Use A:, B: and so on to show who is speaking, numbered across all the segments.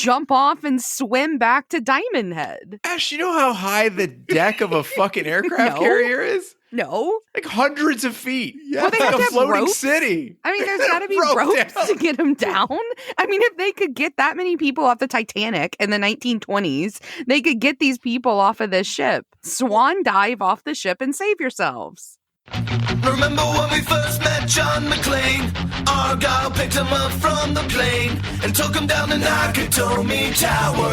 A: jump off and swim back to Diamond Head.
B: Ash, you know how high the deck of a fucking aircraft carrier is?
A: No.
B: Like hundreds of feet.
A: Yeah. Well, they
B: like
A: have
B: a
A: to
B: floating
A: ropes.
B: city.
A: I mean, there's got to be ropes to get them down. I mean, if they could get that many people off the Titanic in the 1920s, they could get these people off of this ship. Swan dive off the ship and save yourselves.
C: Remember when we first met John McClane? Argyle picked him up from the plane and took him down the Nakatomi Tower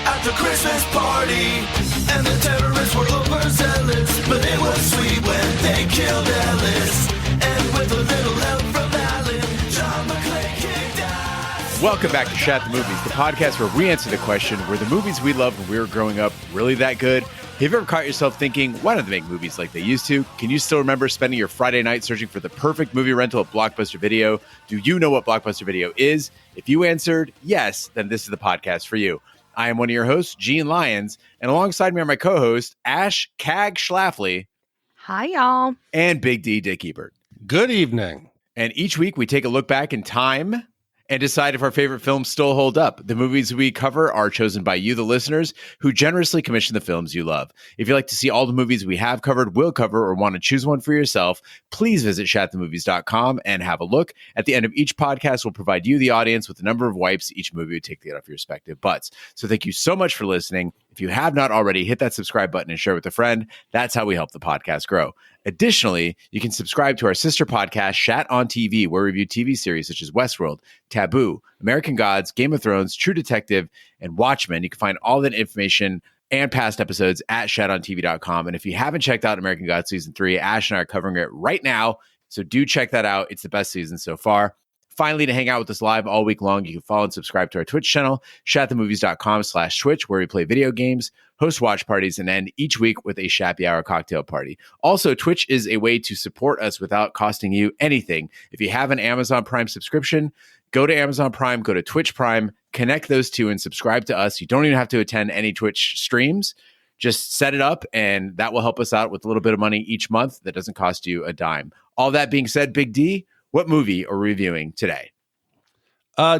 C: at the Christmas party. And the terrorists were overzealous, but it was sweet when they killed Ellis. And with a little help from Alan, John McClane kicked ass.
B: Welcome back to Shat the Movies, the podcast where we answer the question, were the movies we loved when we were growing up really that good? Have you ever caught yourself thinking, why don't they make movies like they used to? Can you still remember spending your Friday night searching for the perfect movie rental at Blockbuster Video? Do you know what Blockbuster Video is? If you answered yes, then this is the podcast for you. I am one of your hosts, Gene Lyons, and alongside me are my co-hosts, Ash Cag Schlafly.
A: Hi, y'all.
B: And Big D Dick Ebert.
D: Good evening.
B: And each week we take a look back in time and decide if our favorite films still hold up. The movies we cover are chosen by you, the listeners, who generously commission the films you love. If you'd like to see all the movies we have covered, will cover, or want to choose one for yourself, please visit shatthemovies.com and have a look. At the end of each podcast, we'll provide you, the audience, with the number of wipes each movie would take to get off your respective butts. So thank you so much for listening. If you have not already, hit that subscribe button and share with a friend. That's how we help the podcast grow. Additionally, you can subscribe to our sister podcast, Shat on TV, where we review TV series such as Westworld, Taboo, American Gods, Game of Thrones, True Detective, and Watchmen. You can find all that information and past episodes at shatontv.com. And if you haven't checked out American Gods Season 3, Ash and I are covering it right now. So do check that out. It's the best season so far. Finally, to hang out with us live all week long, you can follow and subscribe to our Twitch channel, shatthemovies.com/Twitch, where we play video games, host watch parties, and end each week with a Shappy Hour cocktail party. Also, Twitch is a way to support us without costing you anything. If you have an Amazon Prime subscription, go to Amazon Prime, go to Twitch Prime, connect those two, and subscribe to us. You don't even have to attend any Twitch streams. Just set it up, and that will help us out with a little bit of money each month. That doesn't cost you a dime. All that being said, Big D, what movie are we reviewing today?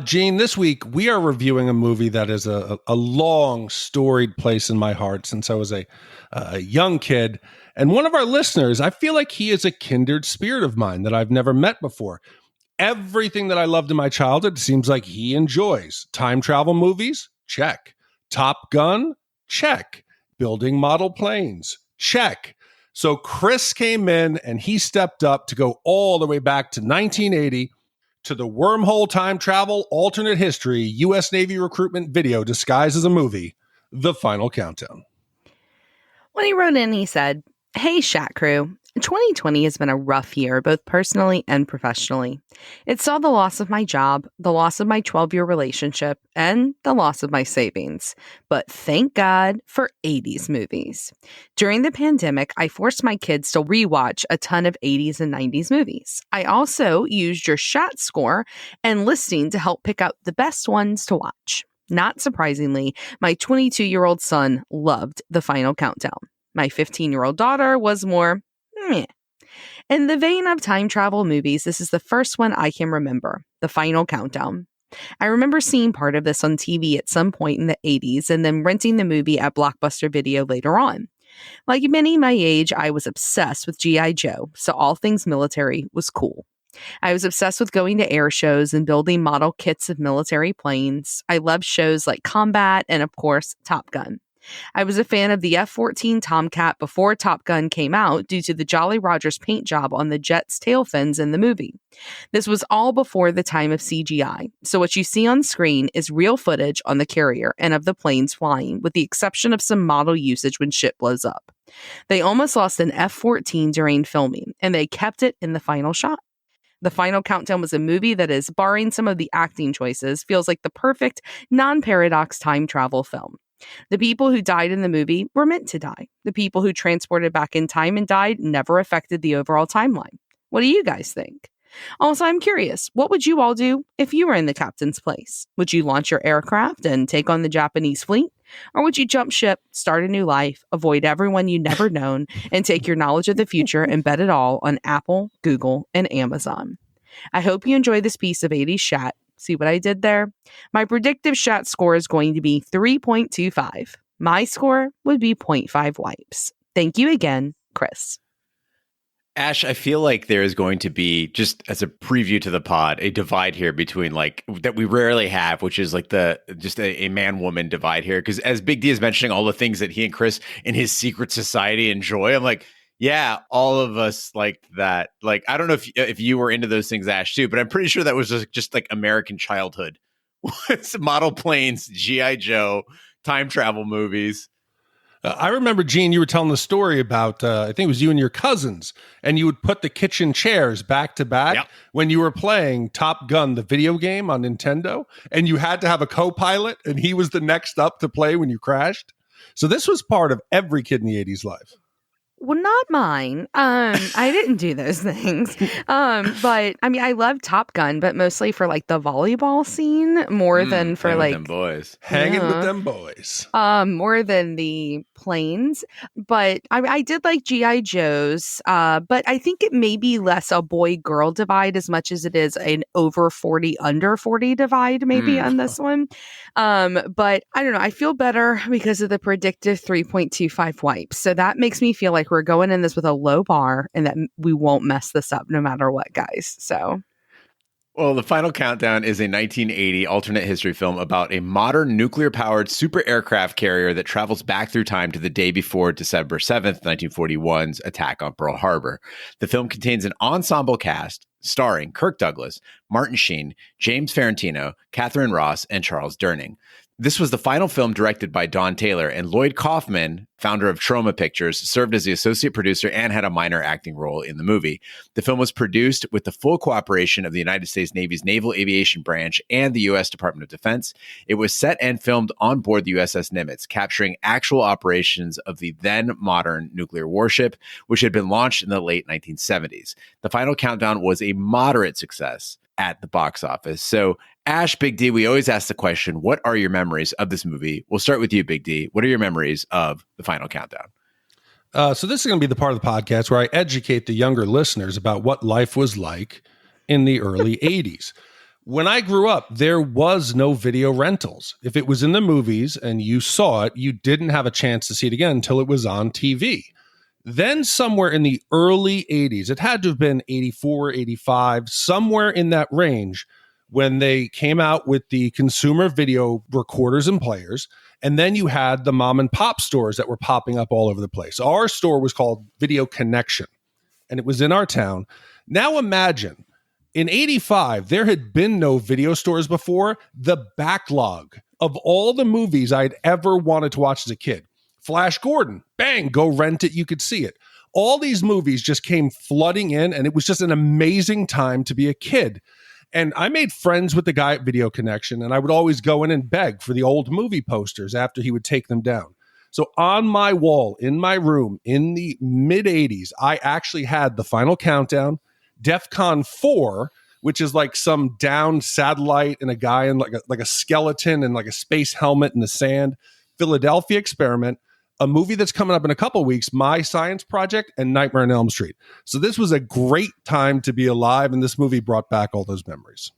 D: Gene, this week we are reviewing a movie that is a long storied place in my heart since I was a young kid. And one of our listeners, I feel like he is a kindred spirit of mine that I've never met before. Everything that I loved in my childhood seems like he enjoys. Time travel movies? Check. Top Gun? Check. Building model planes? Check. So Chris came in and he stepped up to go all the way back to 1980 to the wormhole time travel alternate history U.S. Navy recruitment video disguised as a movie, The Final Countdown.
A: When he wrote in, he said, "Hey, Shat Crew. 2020 has been a rough year, both personally and professionally. It saw the loss of my job, the loss of my 12-year relationship, and the loss of my savings. But thank God for 80s movies. During the pandemic, I forced my kids to rewatch a ton of 80s and 90s movies. I also used your Shat score and listing to help pick out the best ones to watch. Not surprisingly, my 22-year-old son loved The Final Countdown. My 15-year-old daughter was more meh. In the vein of time travel movies, this is the first one I can remember, The Final Countdown. I remember seeing part of this on TV at some point in the 80s and then renting the movie at Blockbuster Video later on. Like many my age, I was obsessed with G.I. Joe, so all things military was cool. I was obsessed with going to air shows and building model kits of military planes. I loved shows like Combat and, of course, Top Gun. I was a fan of the F-14 Tomcat before Top Gun came out due to the Jolly Rogers paint job on the jet's tail fins in the movie. This was all before the time of CGI, so what you see on screen is real footage on the carrier and of the planes flying, with the exception of some model usage when shit blows up. They almost lost an F-14 during filming, and they kept it in the final shot. The Final Countdown was a movie that is, barring some of the acting choices, feels like the perfect non-paradox time travel film. The people who died in the movie were meant to die. The people who transported back in time and died never affected the overall timeline. What do you guys think? Also, I'm curious, what would you all do if you were in the captain's place? Would you launch your aircraft and take on the Japanese fleet? Or would you jump ship, start a new life, avoid everyone you never known, and take your knowledge of the future and bet it all on Apple, Google, and Amazon? I hope you enjoy this piece of 80s Shat. See what I did there? My predictive Shat score is going to be 3.25. My score would be 0.5 wipes. Thank you again, Chris.
B: Ash, I feel like there is going to be, just as a preview to the pod, a divide here between like that we rarely have, which is like a man-woman divide here. Because as Big D is mentioning all the things that he and Chris in his secret society enjoy, I'm like, yeah, all of us like that. Like, I don't know if you were into those things, Ash, too, but I'm pretty sure that was just like American childhood. It's model planes, G.I. Joe, time travel movies.
D: I remember, Gene, you were telling the story about, I think it was you and your cousins, and you would put the kitchen chairs back to back when you were playing Top Gun, the video game on Nintendo, and you had to have a co-pilot, and he was the next up to play when you crashed. So this was part of every kid in the 80s life.
A: Well, not mine. I didn't do those things. But I mean, I love Top Gun, but mostly for like the volleyball scene more than for like
B: them boys
D: hanging with them boys.
A: More than the planes. But I did like GI Joes. But I think it may be less a boy girl divide as much as it is an over 40 under 40 divide maybe on this one. But I don't know. I feel better because of the predictive 3.25 wipes. So that makes me feel like we're going in this with a low bar and that we won't mess this up no matter what, guys. So,
B: well, The Final Countdown is a 1980 alternate history film about a modern nuclear-powered super aircraft carrier that travels back through time to the day before December 7th, 1941's attack on Pearl Harbor. The film contains an ensemble cast starring Kirk Douglas, Martin Sheen, James Ferrantino, Catherine Ross, and Charles Durning. This was the final film directed by Don Taylor, and Lloyd Kaufman, founder of Troma Pictures, served as the associate producer and had a minor acting role in the movie. The film was produced with the full cooperation of the United States Navy's Naval Aviation Branch and the U.S. Department of Defense. It was set and filmed on board the USS Nimitz, capturing actual operations of the then modern nuclear warship, which had been launched in the late 1970s. The Final Countdown was a moderate success at the box office. So, Ash, Big D, we always ask the question, what are your memories of this movie? We'll start with you, Big D. What are your memories of The Final Countdown?
D: So this is going to be the part of the podcast where I educate the younger listeners about what life was like in the early 80s. When I grew up, there was no video rentals. If it was in the movies and you saw it, you didn't have a chance to see it again until it was on TV. Then somewhere in the early 80s, it had to have been 84, 85, somewhere in that range, when they came out with the consumer video recorders and players. And then you had the mom and pop stores that were popping up all over the place. Our store was called Video Connection, and it was in our town. Now imagine, in 85, there had been no video stores before. The backlog of all the movies I'd ever wanted to watch as a kid. Flash Gordon, bang, go rent it, you could see it. All these movies just came flooding in, and it was just an amazing time to be a kid. And I made friends with the guy at Video Connection, and I would always go in and beg for the old movie posters after he would take them down. So on my wall in my room in the mid-'80s, I actually had The Final Countdown, DEFCON 4, which is like some downed satellite and a guy in like a skeleton and like a space helmet in the sand, Philadelphia Experiment, a movie that's coming up in a couple of weeks, My Science Project, and Nightmare on Elm Street. So this was a great time to be alive, and this movie brought back all those memories.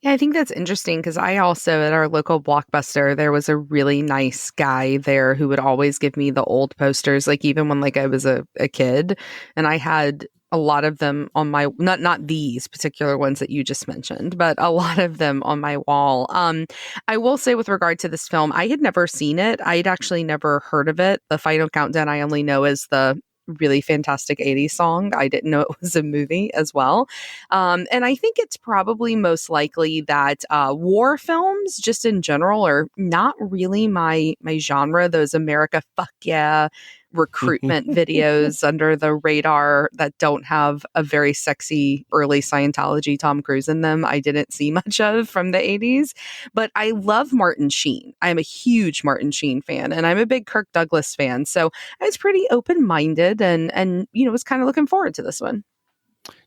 A: Yeah, I think that's interesting because I also, at our local Blockbuster, there was a really nice guy there who would always give me the old posters, like even when like I was a kid, and I had a lot of them on my, not these particular ones that you just mentioned, but a lot of them on my wall. I will say with regard to this film, I had never seen it. I'd actually never heard of it. The Final Countdown, I only know as the really fantastic 80s song. I didn't know it was a movie as well. And I think it's probably most likely that war films just in general are not really my genre. Those America fuck yeah recruitment videos under the radar that don't have a very sexy early Scientology Tom Cruise in them. I didn't see much of from the 80s, but I love Martin Sheen. I'm a huge Martin Sheen fan, and I'm a big Kirk Douglas fan. So I was pretty open-minded and you know, was kind of looking forward to this one.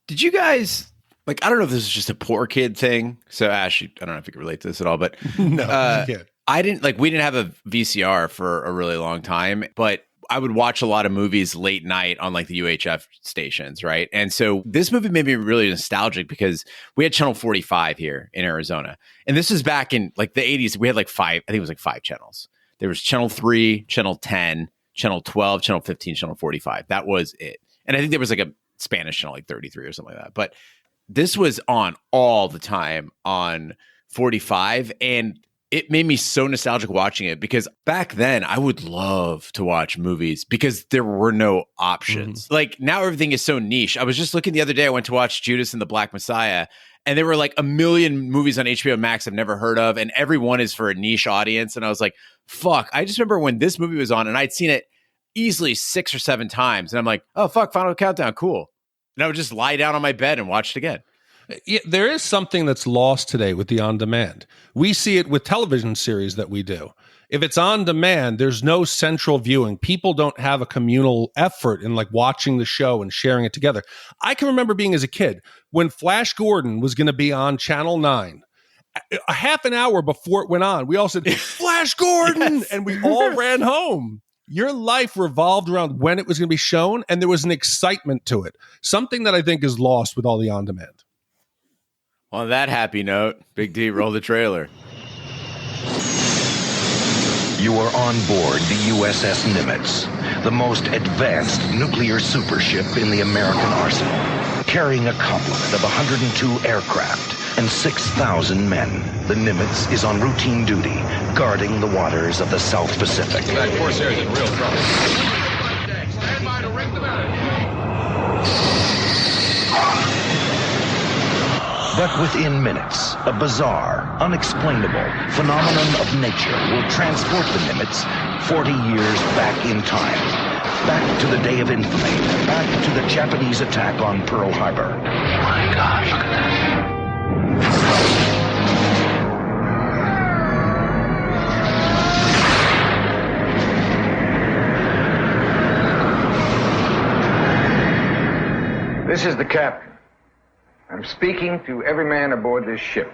B: Did you guys, like, I don't know if this is just a poor kid thing. So Ash, I don't know if you can relate to this at all, but
D: no, you can't.
B: we didn't have a VCR for a really long time, but I would watch a lot of movies late night on like the UHF stations, right? And so this movie made me really nostalgic because we had channel 45 here in Arizona. And this was back in like the 80s. We had like five, I think it was like 5 channels. There was channel 3, channel 10, channel 12, channel 15, channel 45. That was it. And I think there was like a Spanish channel, like 33 or something like that. But this was on all the time on 45. And it made me so nostalgic watching it because back then I would love to watch movies because there were no options. Mm-hmm. Like now everything is so niche. I was just looking the other day, I went to watch Judas and the Black Messiah, and there were like a million movies on HBO Max I've never heard of, and every one is for a niche audience. And I was like, fuck. I just remember when this movie was on and I'd seen it easily 6 or 7 times. And I'm like, oh, fuck, Final Countdown, cool. And I would just lie down on my bed and watch it again.
D: Yeah, there is something that's lost today with the on-demand. We see it with television series that we do. If it's on demand, there's no central viewing. People don't have a communal effort in like watching the show and sharing it together. I can remember being as a kid when Flash Gordon was going to be on Channel 9. A half an hour before it went on, we all said, Flash Gordon! Yes. And we all ran home. Your life revolved around when it was going to be shown, and there was an excitement to it. Something that I think is lost with all the on-demand.
B: On that happy note, Big D, roll the trailer.
E: You are on board the USS Nimitz, the most advanced nuclear supership in the American arsenal, carrying a complement of 102 aircraft and 6,000 men. The Nimitz is on routine duty, guarding the waters of the South Pacific.
F: That Corsair is in real trouble. Stand by to ring the bell.
E: But within minutes, a bizarre, unexplainable phenomenon of nature will transport the Nimitz 40 years back in time. Back to the day of infamy. Back to the Japanese attack on Pearl Harbor.
F: My gosh, look at
G: that. This is the captain. I'm speaking to every man aboard this ship.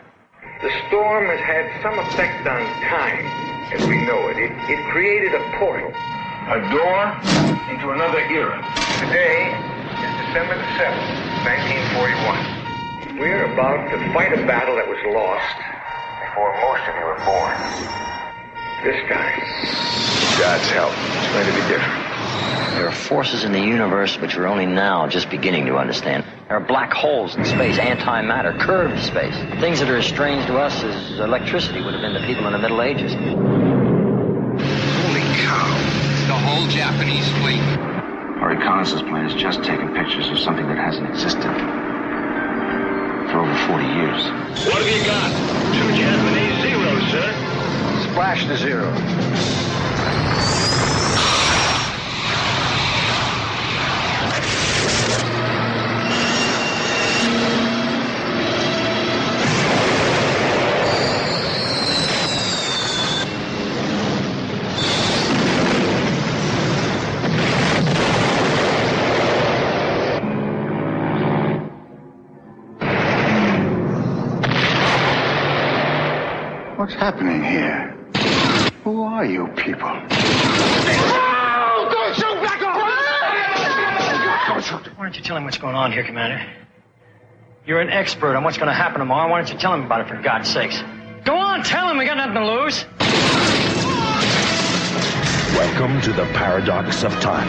G: The storm has had some effect on time, as we know it. It created a portal. A door into another era. Today is December the 7th, 1941. We're about to fight a battle that was lost before most of you were born. This time, God's help, it's going to be different.
H: There are forces in the universe which we're only now just beginning to understand. There are black holes in space, antimatter, curved space. Things that are as strange to us as electricity would have been to people in the Middle Ages.
F: Holy cow. It's the whole Japanese fleet.
I: Our reconnaissance plane has just taken pictures of something that hasn't existed for over 40 years.
F: What have you got? 2 Japanese zeros, sir.
G: Splash the zero.
I: What's happening here? Who are you people?
H: Oh, don't shoot! Back off! Why don't you tell him what's going on here, Commander? You're an expert on what's going to happen tomorrow. Why don't you tell him about it, for God's sakes? Go on, tell him. We got nothing to lose.
E: Welcome to the paradox of time,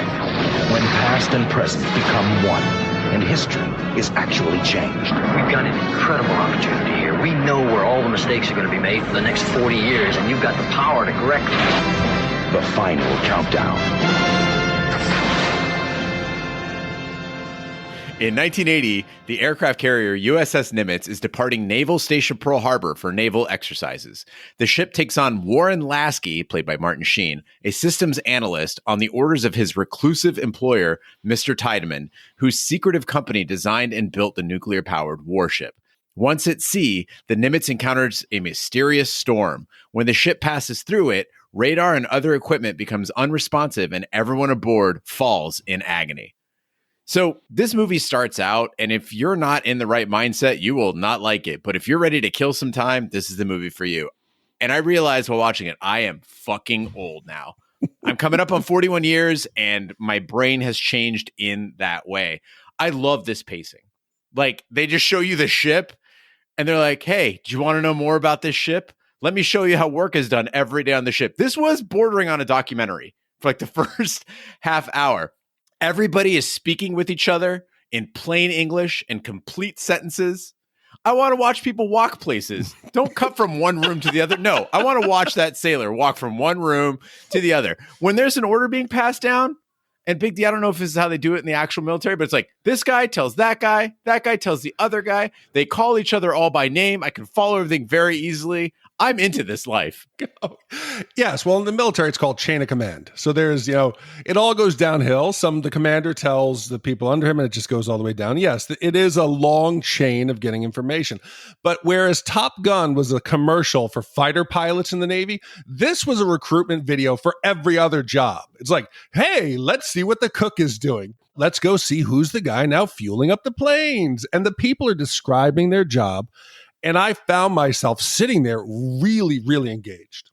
E: when past and present become one, and history is actually changed.
H: We've got an incredible opportunity here. We know where all the mistakes are going to be made for the next 40 years, and you've got the power to correct them.
E: The final countdown.
B: In 1980, the aircraft carrier USS Nimitz is departing Naval Station Pearl Harbor for naval exercises. The ship takes on Warren Lasky, played by Martin Sheen, a systems analyst, on the orders of his reclusive employer, Mr. Tiedemann, whose secretive company designed and built the nuclear-powered warship. Once at sea, the Nimitz encounters a mysterious storm. When the ship passes through it, radar and other equipment becomes unresponsive and everyone aboard falls in agony. So this movie starts out, and if you're not in the right mindset, you will not like it. But if you're ready to kill some time, this is the movie for you. And I realized while watching it, I am fucking old now. I'm coming up on 41 years, and my brain has changed in that way. I love this pacing. Like, they just show you the ship, and they're like, hey, do you want to know more about this ship? Let me show you how work is done every day on the ship. This was bordering on a documentary for like the first half hour. Everybody is speaking with each other in plain English and complete sentences. I want to watch people walk places. Don't cut from one room to the other. No, I want to watch that sailor walk from one room to the other. When there's an order being passed down, and Big D, I don't know if this is how they do it in the actual military, but it's like this guy tells that guy tells the other guy. They call each other all by name. I can follow everything very easily. I'm into this life.
D: Yes. Well, in the military, it's called chain of command. So there's, it all goes downhill. The commander tells the people under him and it just goes all the way down. Yes, it is a long chain of getting information. But whereas Top Gun was a commercial for fighter pilots in the Navy, this was a recruitment video for every other job. It's like, hey, let's see what the cook is doing. Let's go see who's the guy now fueling up the planes. And the people are describing their job. And I found myself sitting there really, really engaged.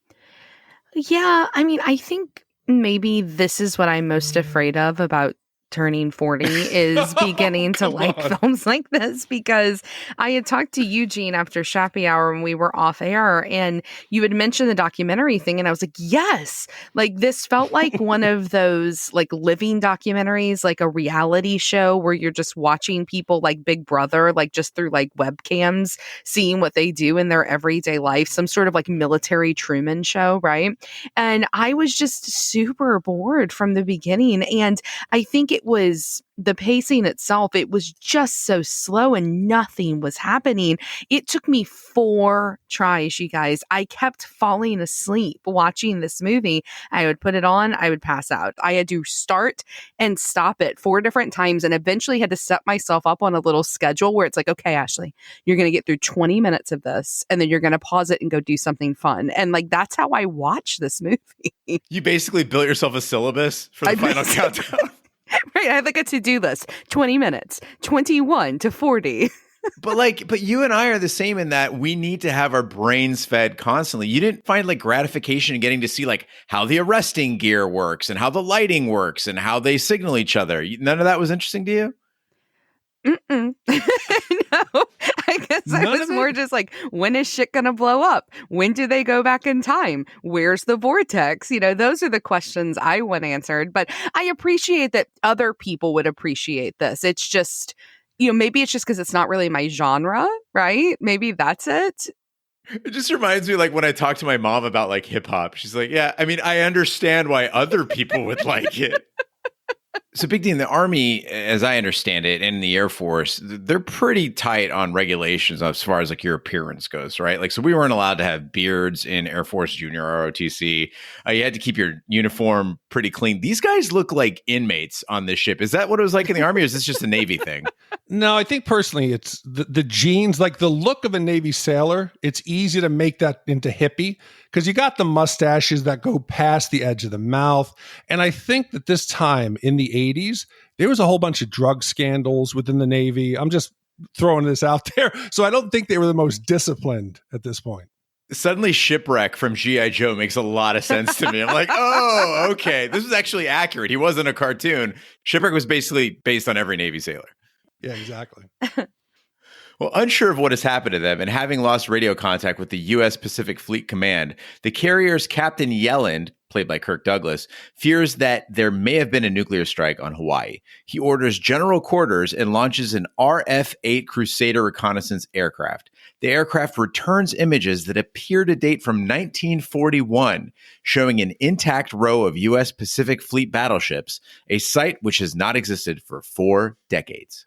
A: Yeah, I mean, I think maybe this is what I'm most afraid of about turning 40 is beginning to like films like this, because I had talked to Eugene after Shappy Hour when we were off air, and you had mentioned the documentary thing, and I was like, yes, like this felt like one of those like living documentaries, like a reality show where you're just watching people like Big Brother, like just through like webcams, seeing what they do in their everyday life, some sort of like military Truman show, right? And I was just super bored from the beginning, and I think it was the pacing itself. It was just so slow and nothing was happening. It took me 4 tries, you guys. I kept falling asleep watching this movie. I would put it on, I would pass out. I had to start and stop it 4 different times, and eventually had to set myself up on a little schedule where it's like, okay, Ashley, you're going to get through 20 minutes of this, and then you're going to pause it and go do something fun. And like, that's how I watch this movie.
B: You basically built yourself a syllabus for the final countdown.
A: Right, I had like a to-do list, 20 minutes, 21 to 40.
B: But you and I are the same in that we need to have our brains fed constantly. You didn't find like gratification in getting to see like how the arresting gear works and how the lighting works and how they signal each other. None of that was interesting to you?
A: No, I guess I was more just like, when is shit gonna blow up? When do they go back in time? Where's the vortex? Those are the questions I want answered. But I appreciate that other people would appreciate this. It's just, maybe it's just because it's not really my genre, right? Maybe that's it.
B: It just reminds me like when I talk to my mom about like hip hop. She's like, yeah, I mean, I understand why other people would like it. So Big D, in the Army, as I understand it, and in the Air Force, they're pretty tight on regulations as far as like your appearance goes, right? Like, so we weren't allowed to have beards in Air Force Junior ROTC. You had to keep your uniform pretty clean. These guys look like inmates on this ship. Is that what it was like in the Army, or is this just a Navy thing?
D: No, I think personally it's the jeans, like the look of a Navy sailor. It's easy to make that into hippie because you got the mustaches that go past the edge of the mouth. And I think that this time in the 80s, there was a whole bunch of drug scandals within the Navy. I'm just throwing this out there. So I don't think they were the most disciplined at this point.
B: Suddenly Shipwreck from G.I. Joe makes a lot of sense to me. I'm like, oh, okay. This was actually accurate. He wasn't a cartoon. Shipwreck was basically based on every Navy sailor.
D: Yeah, exactly.
B: Well, unsure of what has happened to them and having lost radio contact with the U.S. Pacific Fleet Command, the carrier's Captain Yelland, played by Kirk Douglas, fears that there may have been a nuclear strike on Hawaii. He orders general quarters and launches an RF-8 Crusader reconnaissance aircraft. The aircraft returns images that appear to date from 1941, showing an intact row of U.S. Pacific Fleet battleships, a sight which has not existed for 4 decades.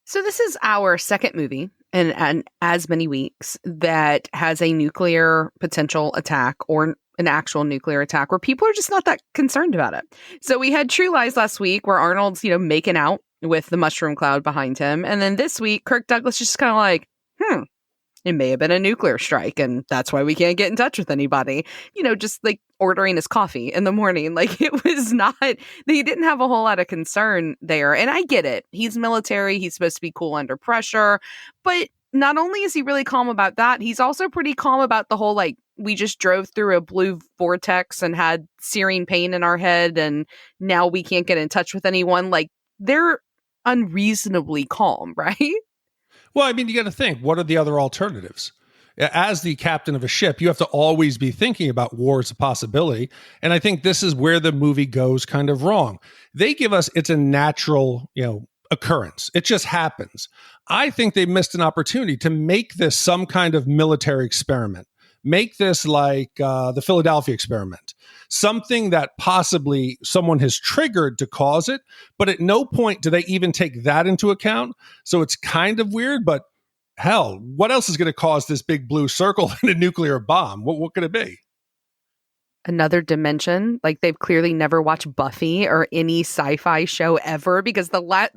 A: So this is our second movie in as many weeks that has a nuclear potential attack or an actual nuclear attack where people are just not that concerned about it. So we had True Lies last week where Arnold's, making out with the mushroom cloud behind him. And then this week, Kirk Douglas is just kind of like, it may have been a nuclear strike and that's why we can't get in touch with anybody. Just like ordering his coffee in the morning. Like it was not, he didn't have a whole lot of concern there. And I get it. He's military. He's supposed to be cool under pressure. But not only is he really calm about that, he's also pretty calm about the whole like we just drove through a blue vortex and had searing pain in our head and now we can't get in touch with anyone. Like, they're unreasonably calm, right?
D: Well, I mean, you got to think, what are the other alternatives? As the captain of a ship, you have to always be thinking about war as a possibility. And I think this is where the movie goes kind of wrong. They give us it's a natural, occurrence. It just happens. I think they missed an opportunity to make this some kind of military experiment. Make this like the Philadelphia experiment, something that possibly someone has triggered to cause it, but at no point do they even take that into account. So it's kind of weird, but hell, what else is going to cause this big blue circle and a nuclear bomb? What could it be?
A: Another dimension. Like, they've clearly never watched Buffy or any sci-fi show ever, because the last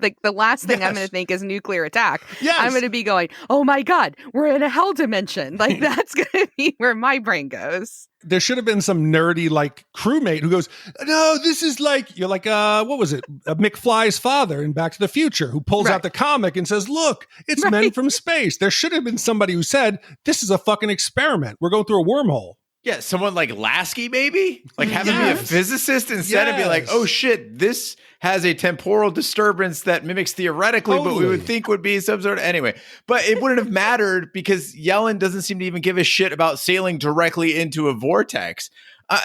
A: thing I'm going to think is nuclear attack.
D: Yes.
A: I'm going to be going, oh my God, we're in a hell dimension. Like, that's going to be where my brain goes.
D: There should have been some nerdy like crewmate who goes, no, this is like, you're like, what was it? McFly's father in Back to the Future, who pulls out the comic and says, look, it's men from space. There should have been somebody who said, this is a fucking experiment. We're going through a wormhole.
B: Yeah, someone like Lasky, maybe? Like have him be a physicist instead and be like, oh shit, this has a temporal disturbance that mimics theoretically what we would think would be some sort of... Anyway, but it wouldn't have mattered because Yellen doesn't seem to even give a shit about sailing directly into a vortex.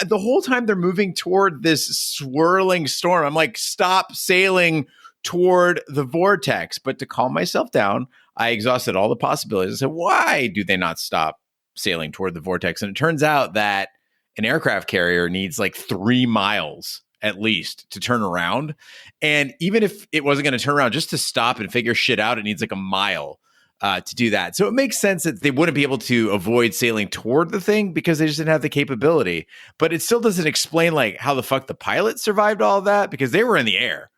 B: The whole time they're moving toward this swirling storm, I'm like, stop sailing toward the vortex. But to calm myself down, I exhausted all the possibilities. I said, why do they not stop sailing toward the vortex? And it turns out that an aircraft carrier needs like 3 miles at least to turn around. And even if it wasn't going to turn around, just to stop and figure shit out, it needs like a mile to do that. So it makes sense that they wouldn't be able to avoid sailing toward the thing because they just didn't have the capability. But it still doesn't explain like how the fuck the pilot survived all of that, because they were in the air.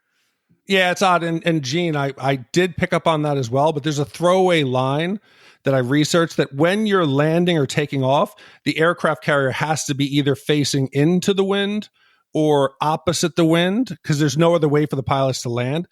D: Yeah, it's odd. And Gene, I did pick up on that as well, but there's a throwaway line that I researched that when you're landing or taking off, the aircraft carrier has to be either facing into the wind or opposite the wind, because there's no other way for the pilots to land.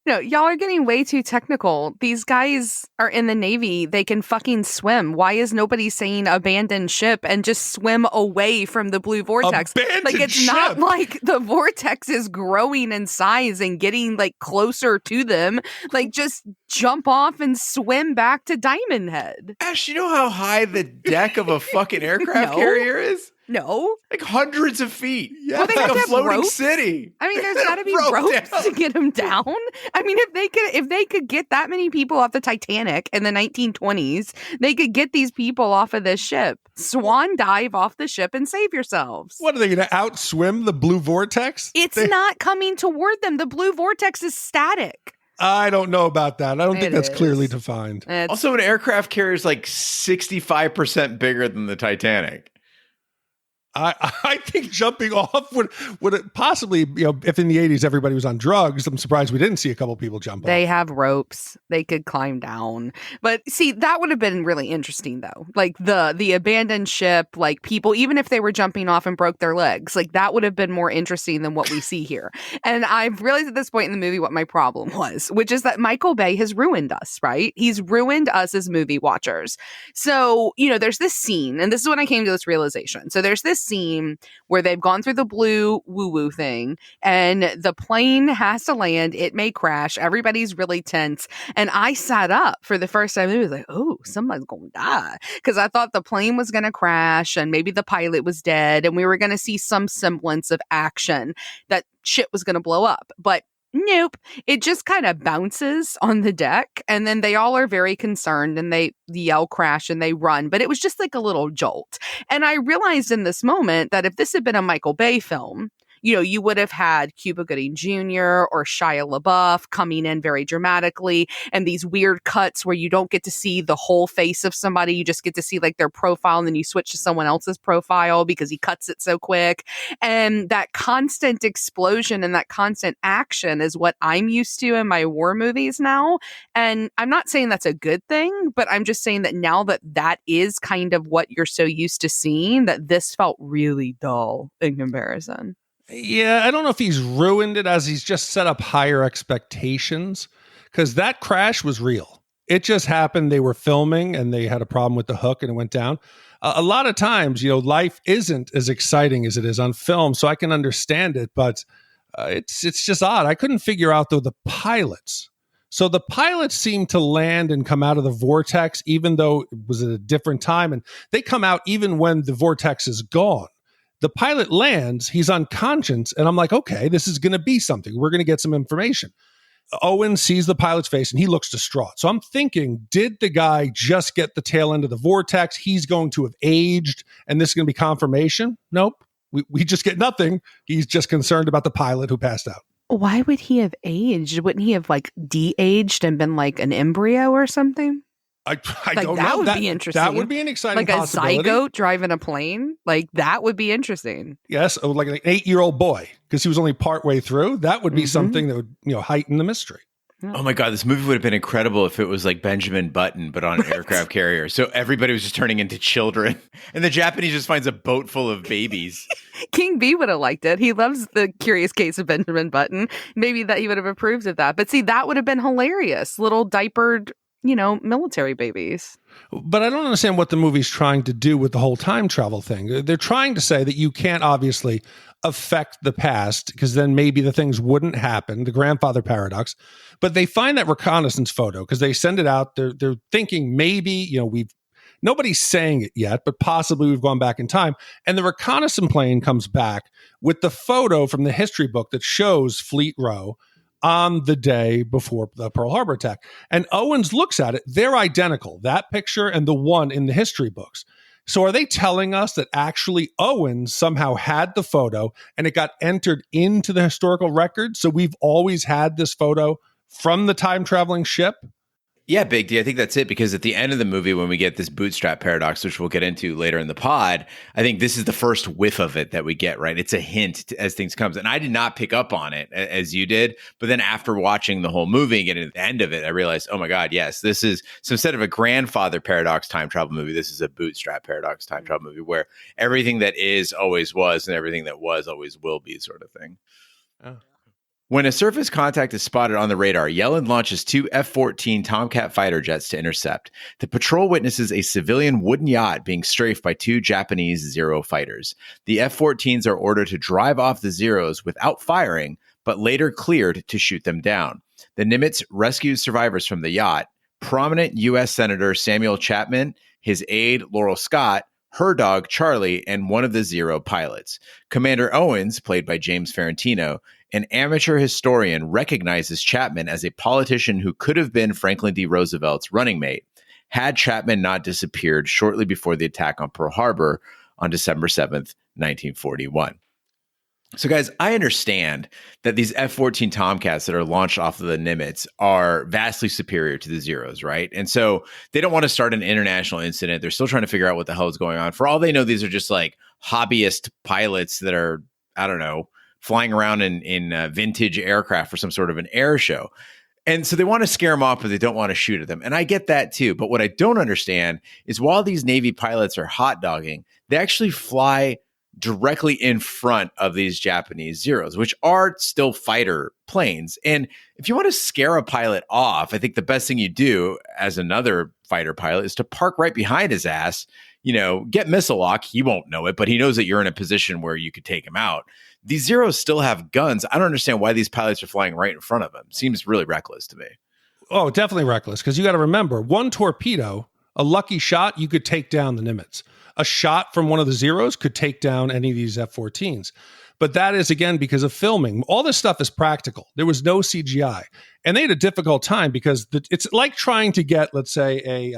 A: No, y'all are getting way too technical. These guys are in the Navy. They can fucking swim. Why is nobody saying abandon ship and just swim away from the blue vortex? Like, it's not like the vortex is growing in size and getting like closer to them. Like, just jump off and swim back to Diamond Head.
B: Ash, you know how high the deck of a fucking aircraft carrier is?
A: No.
B: Like hundreds of feet.
A: Yeah. Well, they
B: like
A: have
B: a
A: to
B: floating
A: ropes.
B: city.
A: I mean, there's got to be ropes to get them down. I mean, if they could get that many people off the Titanic in the 1920s, they could get these people off of this ship. Swan dive off the ship and save yourselves.
D: What are they going to outswim the blue vortex?
A: It's not coming toward them. The blue vortex is static.
D: I don't know about that. I don't think that's clearly defined.
B: Also, an aircraft carrier is like 65% bigger than the Titanic.
D: I think jumping off would it possibly, if in the 80s everybody was on drugs, I'm surprised we didn't see a couple people jump off.
A: They have ropes. They could climb down. But see, that would have been really interesting though. Like the abandoned ship, like people, even if they were jumping off and broke their legs, like that would have been more interesting than what we see here. And I've realized at this point in the movie what my problem was, which is that Michael Bay has ruined us, right? He's ruined us as movie watchers. So, there's this scene, and this is when I came to this realization. So there's this scene where they've gone through the blue woo-woo thing and the plane has to land. It may crash. Everybody's really tense. And I sat up for the first time. It was like, oh, somebody's going to die. Because I thought the plane was going to crash and maybe the pilot was dead and we were going to see some semblance of action, that shit was going to blow up. But nope. It just kind of bounces on the deck and then they all are very concerned and they yell crash and they run. But it was just like a little jolt. And I realized in this moment that if this had been a Michael Bay film, you would have had Cuba Gooding Jr. or Shia LaBeouf coming in very dramatically and these weird cuts where you don't get to see the whole face of somebody. You just get to see like their profile and then you switch to someone else's profile because he cuts it so quick. And that constant explosion and that constant action is what I'm used to in my war movies now. And I'm not saying that's a good thing, but I'm just saying that now that is kind of what you're so used to seeing, that this felt really dull in comparison.
D: Yeah, I don't know if he's ruined it as he's just set up higher expectations, because that crash was real. It just happened. They were filming and they had a problem with the hook and it went down. a lot of times, life isn't as exciting as it is on film, so I can understand it, but it's just odd. I couldn't figure out, though, the pilots. So the pilots seem to land and come out of the vortex, even though it was at a different time, and they come out even when the vortex is gone. The pilot lands, he's unconscious, and I'm like, okay, this is going to be something. We're going to get some information. Owen sees the pilot's face and he looks distraught. So I'm thinking, did the guy just get the tail end of the vortex? He's going to have aged and this is going to be confirmation? Nope. We just get nothing. He's just concerned about the pilot who passed out.
A: Why would he have aged? Wouldn't he have like de-aged and been like an embryo or something?
D: I
A: like,
D: don't
A: that
D: know.
A: Would be interesting.
D: That would be an exciting
A: like
D: possibility.
A: Like a zygote driving a plane? Like that would be interesting.
D: Yes, like an 8-year-old boy, because he was only partway through. That would be something that would heighten the mystery.
B: Oh my God, this movie would have been incredible if it was like Benjamin Button, but on an aircraft carrier. So everybody was just turning into children. And the Japanese just finds a boat full of babies.
A: King B would have liked it. He loves the Curious Case of Benjamin Button. Maybe that he would have approved of that. But see, that would have been hilarious. Little diapered, military babies.
D: But I don't understand what the movie's trying to do with the whole time travel thing. They're trying to say that you can't obviously affect the past because then maybe the things wouldn't happen, the grandfather paradox. But they find that reconnaissance photo because they send it out. They're thinking maybe, nobody's saying it yet, but possibly we've gone back in time. And the reconnaissance plane comes back with the photo from the history book that shows Fleet Row on the day before the Pearl Harbor attack. And Owens looks at it. They're identical, that picture and the one in the history books. So are they telling us that actually Owens somehow had the photo and it got entered into the historical record? So we've always had this photo from the time traveling ship?
B: Yeah, Big D. I think that's it, because at the end of the movie, when we get this bootstrap paradox, which we'll get into later in the pod, I think this is the first whiff of it that we get, right? It's a hint as things comes. And I did not pick up on it as you did. But then after watching the whole movie and getting to the end of it, I realized, oh my God, yes, this is, so instead of a grandfather paradox time travel movie, this is a bootstrap paradox time travel movie where everything that is always was and everything that was always will be sort of thing. Oh. When a surface contact is spotted on the radar, Yellen launches 2 F-14 Tomcat fighter jets to intercept. The patrol witnesses a civilian wooden yacht being strafed by 2 Japanese Zero fighters. The F-14s are ordered to drive off the Zeros without firing, but later cleared to shoot them down. The Nimitz rescues survivors from the yacht. Prominent U.S. Senator Samuel Chapman, his aide Laurel Scott, her dog Charlie, and one of the Zero pilots. Commander Owens, played by James Ferrantino, an amateur historian, recognizes Chapman as a politician who could have been Franklin D. Roosevelt's running mate had Chapman not disappeared shortly before the attack on Pearl Harbor on December 7th, 1941. So guys, I understand that these F-14 Tomcats that are launched off of the Nimitz are vastly superior to the Zeros, right? And so they don't want to start an international incident. They're still trying to figure out what the hell is going on. For all they know, these are just like hobbyist pilots that are, I don't know, flying around in vintage aircraft for some sort of an air show. And so they want to scare them off, but they don't want to shoot at them. And I get that too. But what I don't understand is while these Navy pilots are hot dogging, they actually fly directly in front of these Japanese Zeros, which are still fighter planes. And if you want to scare a pilot off, I think the best thing you do as another fighter pilot is to park right behind his ass, get missile lock. He won't know it, but he knows that you're in a position where you could take him out. These Zeros still have guns. I don't understand why these pilots are flying right in front of them. Seems really reckless to me.
D: Oh, definitely reckless, because you got to remember, one torpedo, a lucky shot, you could take down the Nimitz. A shot from one of the Zeros could take down any of these F-14s. But that is, again, because of filming. All this stuff is practical. There was no CGI. And they had a difficult time because it's like trying to get, let's say,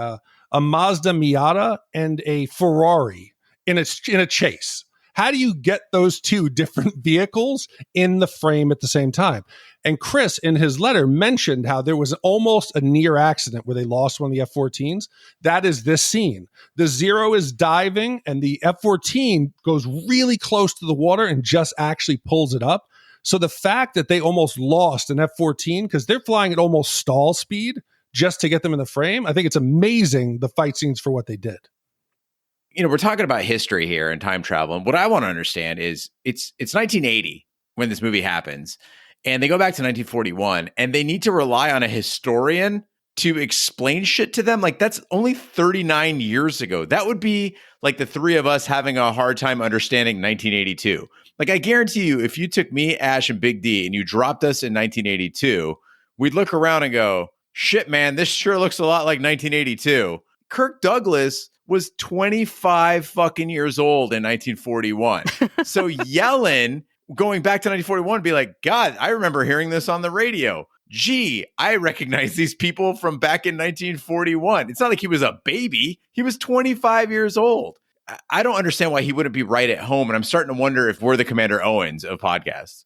D: a Mazda Miata and a Ferrari in a chase. How do you get those two different vehicles in the frame at the same time? And Chris, in his letter, mentioned how there was almost a near accident where they lost one of the F-14s. That is this scene. The Zero is diving, and the F-14 goes really close to the water and just actually pulls it up. So the fact that they almost lost an F-14, because they're flying at almost stall speed just to get them in the frame, I think it's amazing, the fight scenes for what they did.
B: We're talking about history here and time travel. And what I want to understand is it's 1980 when this movie happens. And they go back to 1941 and they need to rely on a historian to explain shit to them. Like, that's only 39 years ago. That would be like the three of us having a hard time understanding 1982. Like, I guarantee you, if you took me, Ash, and Big D and you dropped us in 1982, we'd look around and go, shit, man, this sure looks a lot like 1982. Kirk Douglas was 25 fucking years old in 1941. So yelling, going back to 1941, be like, God, I remember hearing this on the radio. Gee, I recognize these people from back in 1941. It's not like he was a baby. He was 25 years old. I don't understand why he wouldn't be right at home. And I'm starting to wonder if we're the Commander Owens of podcasts.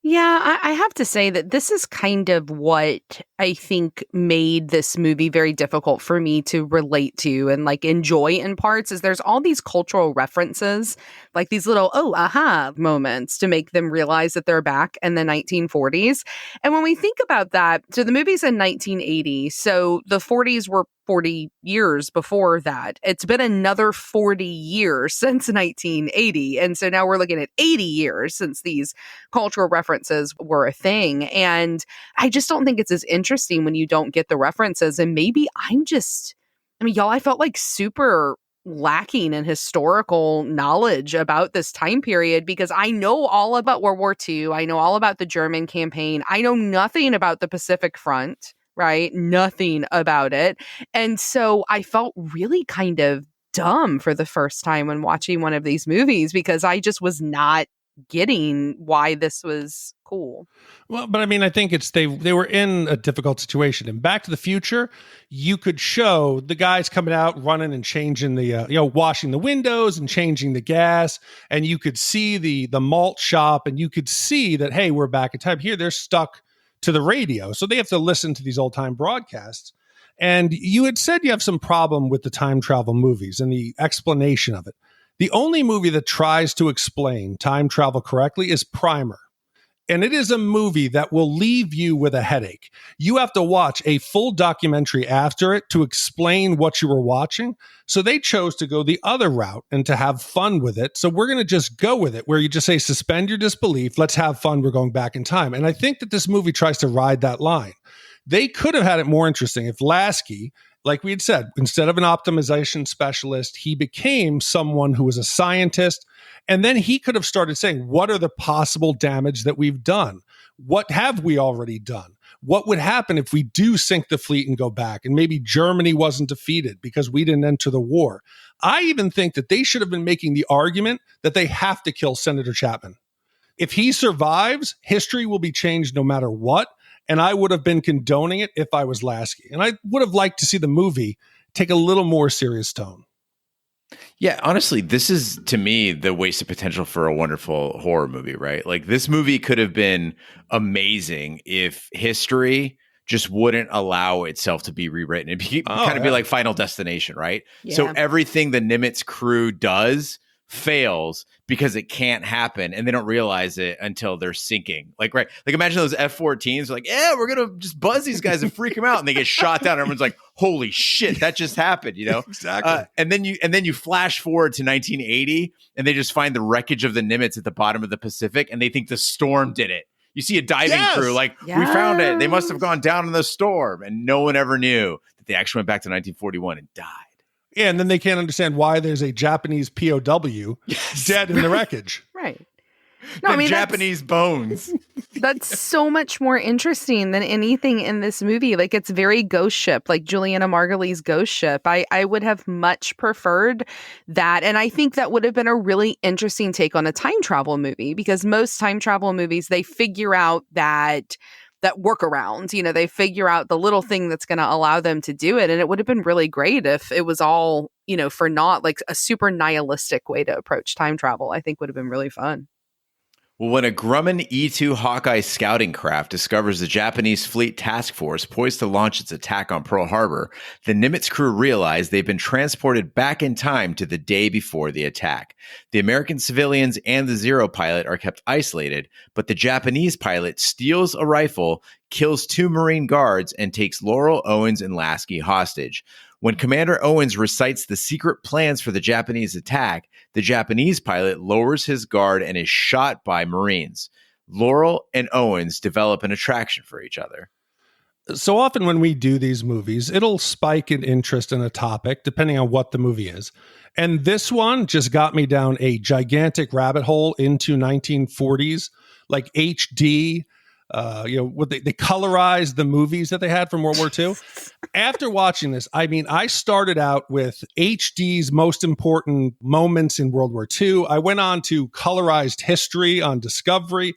A: Yeah, I have to say that this is kind of what I think made this movie very difficult for me to relate to and like enjoy in parts is there's all these cultural references, like these little, oh, aha moments to make them realize that they're back in the 1940s. And when we think about that, so the movie's in 1980, so the 40s were 40 years before that. It's been another 40 years since 1980. And so now we're looking at 80 years since these cultural references were a thing. And I just don't think it's as interesting when you don't get the references. And maybe y'all, I felt like super lacking in historical knowledge about this time period because I know all about World War II. I know all about the German campaign. I know nothing about the Pacific Front. Right? Nothing about it. And so I felt really kind of dumb for the first time when watching one of these movies because I just was not getting why this was cool.
D: Well, but I mean, I think it's they were in a difficult situation. In Back to the Future, you could show the guys coming out, running and changing the, washing the windows and changing the gas, and you could see the malt shop, and you could see that, hey, we're back in time. Here, they're stuck to the radio, so they have to listen to these old time broadcasts. And you had said you have some problem with the time travel movies and the explanation of it. The only movie that tries to explain time travel correctly is Primer. And it is a movie that will leave you with a headache. You have to watch a full documentary after it to explain what you were watching. So they chose to go the other route and to have fun with it. So we're going to just go with it, where you just say, suspend your disbelief. Let's have fun. We're going back in time. And I think that this movie tries to ride that line. They could have had it more interesting if Lasky, like we had said, instead of an optimization specialist, he became someone who was a scientist. And then he could have started saying, what are the possible damage that we've done? What have we already done? What would happen if we do sink the fleet and go back? And maybe Germany wasn't defeated because we didn't enter the war. I even think that they should have been making the argument that they have to kill Senator Chapman. If he survives, history will be changed no matter what. And I would have been condoning it if I was Lasky. And I would have liked to see the movie take a little more serious tone.
B: Yeah, honestly, this is, to me, the wasted potential for a wonderful horror movie, right? Like, this movie could have been amazing if history just wouldn't allow itself to be rewritten. It'd kind of be like Final Destination, right?
A: Yeah.
B: So everything the Nimitz crew does fails because it can't happen, and they don't realize it until they're sinking. Like, right? Like, imagine those F-14s, like, yeah, we're gonna just buzz these guys and freak them out, and they get shot down. And everyone's like, holy shit, that just happened, you know?
D: Exactly.
B: And then you flash forward to 1980, and they just find the wreckage of the Nimitz at the bottom of the Pacific, and they think the storm did it. You see a diving crew, like, we found it. They must have gone down in the storm, and no one ever knew that they actually went back to 1941 and died.
D: Yeah, and then they can't understand why there's a Japanese POW dead in the wreckage.
A: Right. No, I mean,
B: Japanese bones.
A: That's so much more interesting than anything in this movie. Like, it's very Ghost Ship, like Juliana Margulies' Ghost Ship. I would have much preferred that. And I think that would have been a really interesting take on a time travel movie, because most time travel movies, they figure out that workaround, they figure out the little thing that's going to allow them to do it. And it would have been really great if it was all, for not like a super nihilistic way to approach time travel. I think would have been really fun.
B: Well, when a Grumman E-2 Hawkeye scouting craft discovers the Japanese fleet task force poised to launch its attack on Pearl Harbor, the Nimitz crew realize they've been transported back in time to the day before the attack. The American civilians and the Zero pilot are kept isolated, but the Japanese pilot steals a rifle, kills 2 Marine guards, and takes Laurel, Owens, and Lasky hostage. When Commander Owens recites the secret plans for the Japanese attack, the Japanese pilot lowers his guard and is shot by Marines. Laurel and Owens develop an attraction for each other.
D: So often when we do these movies, it'll spike in interest in a topic depending on what the movie is. And this one just got me down a gigantic rabbit hole into 1940s, like HD. What they colorized the movies that they had from World War II. After watching this, I mean, I started out with HD's most important moments in World War II. I went on to colorized history on Discovery.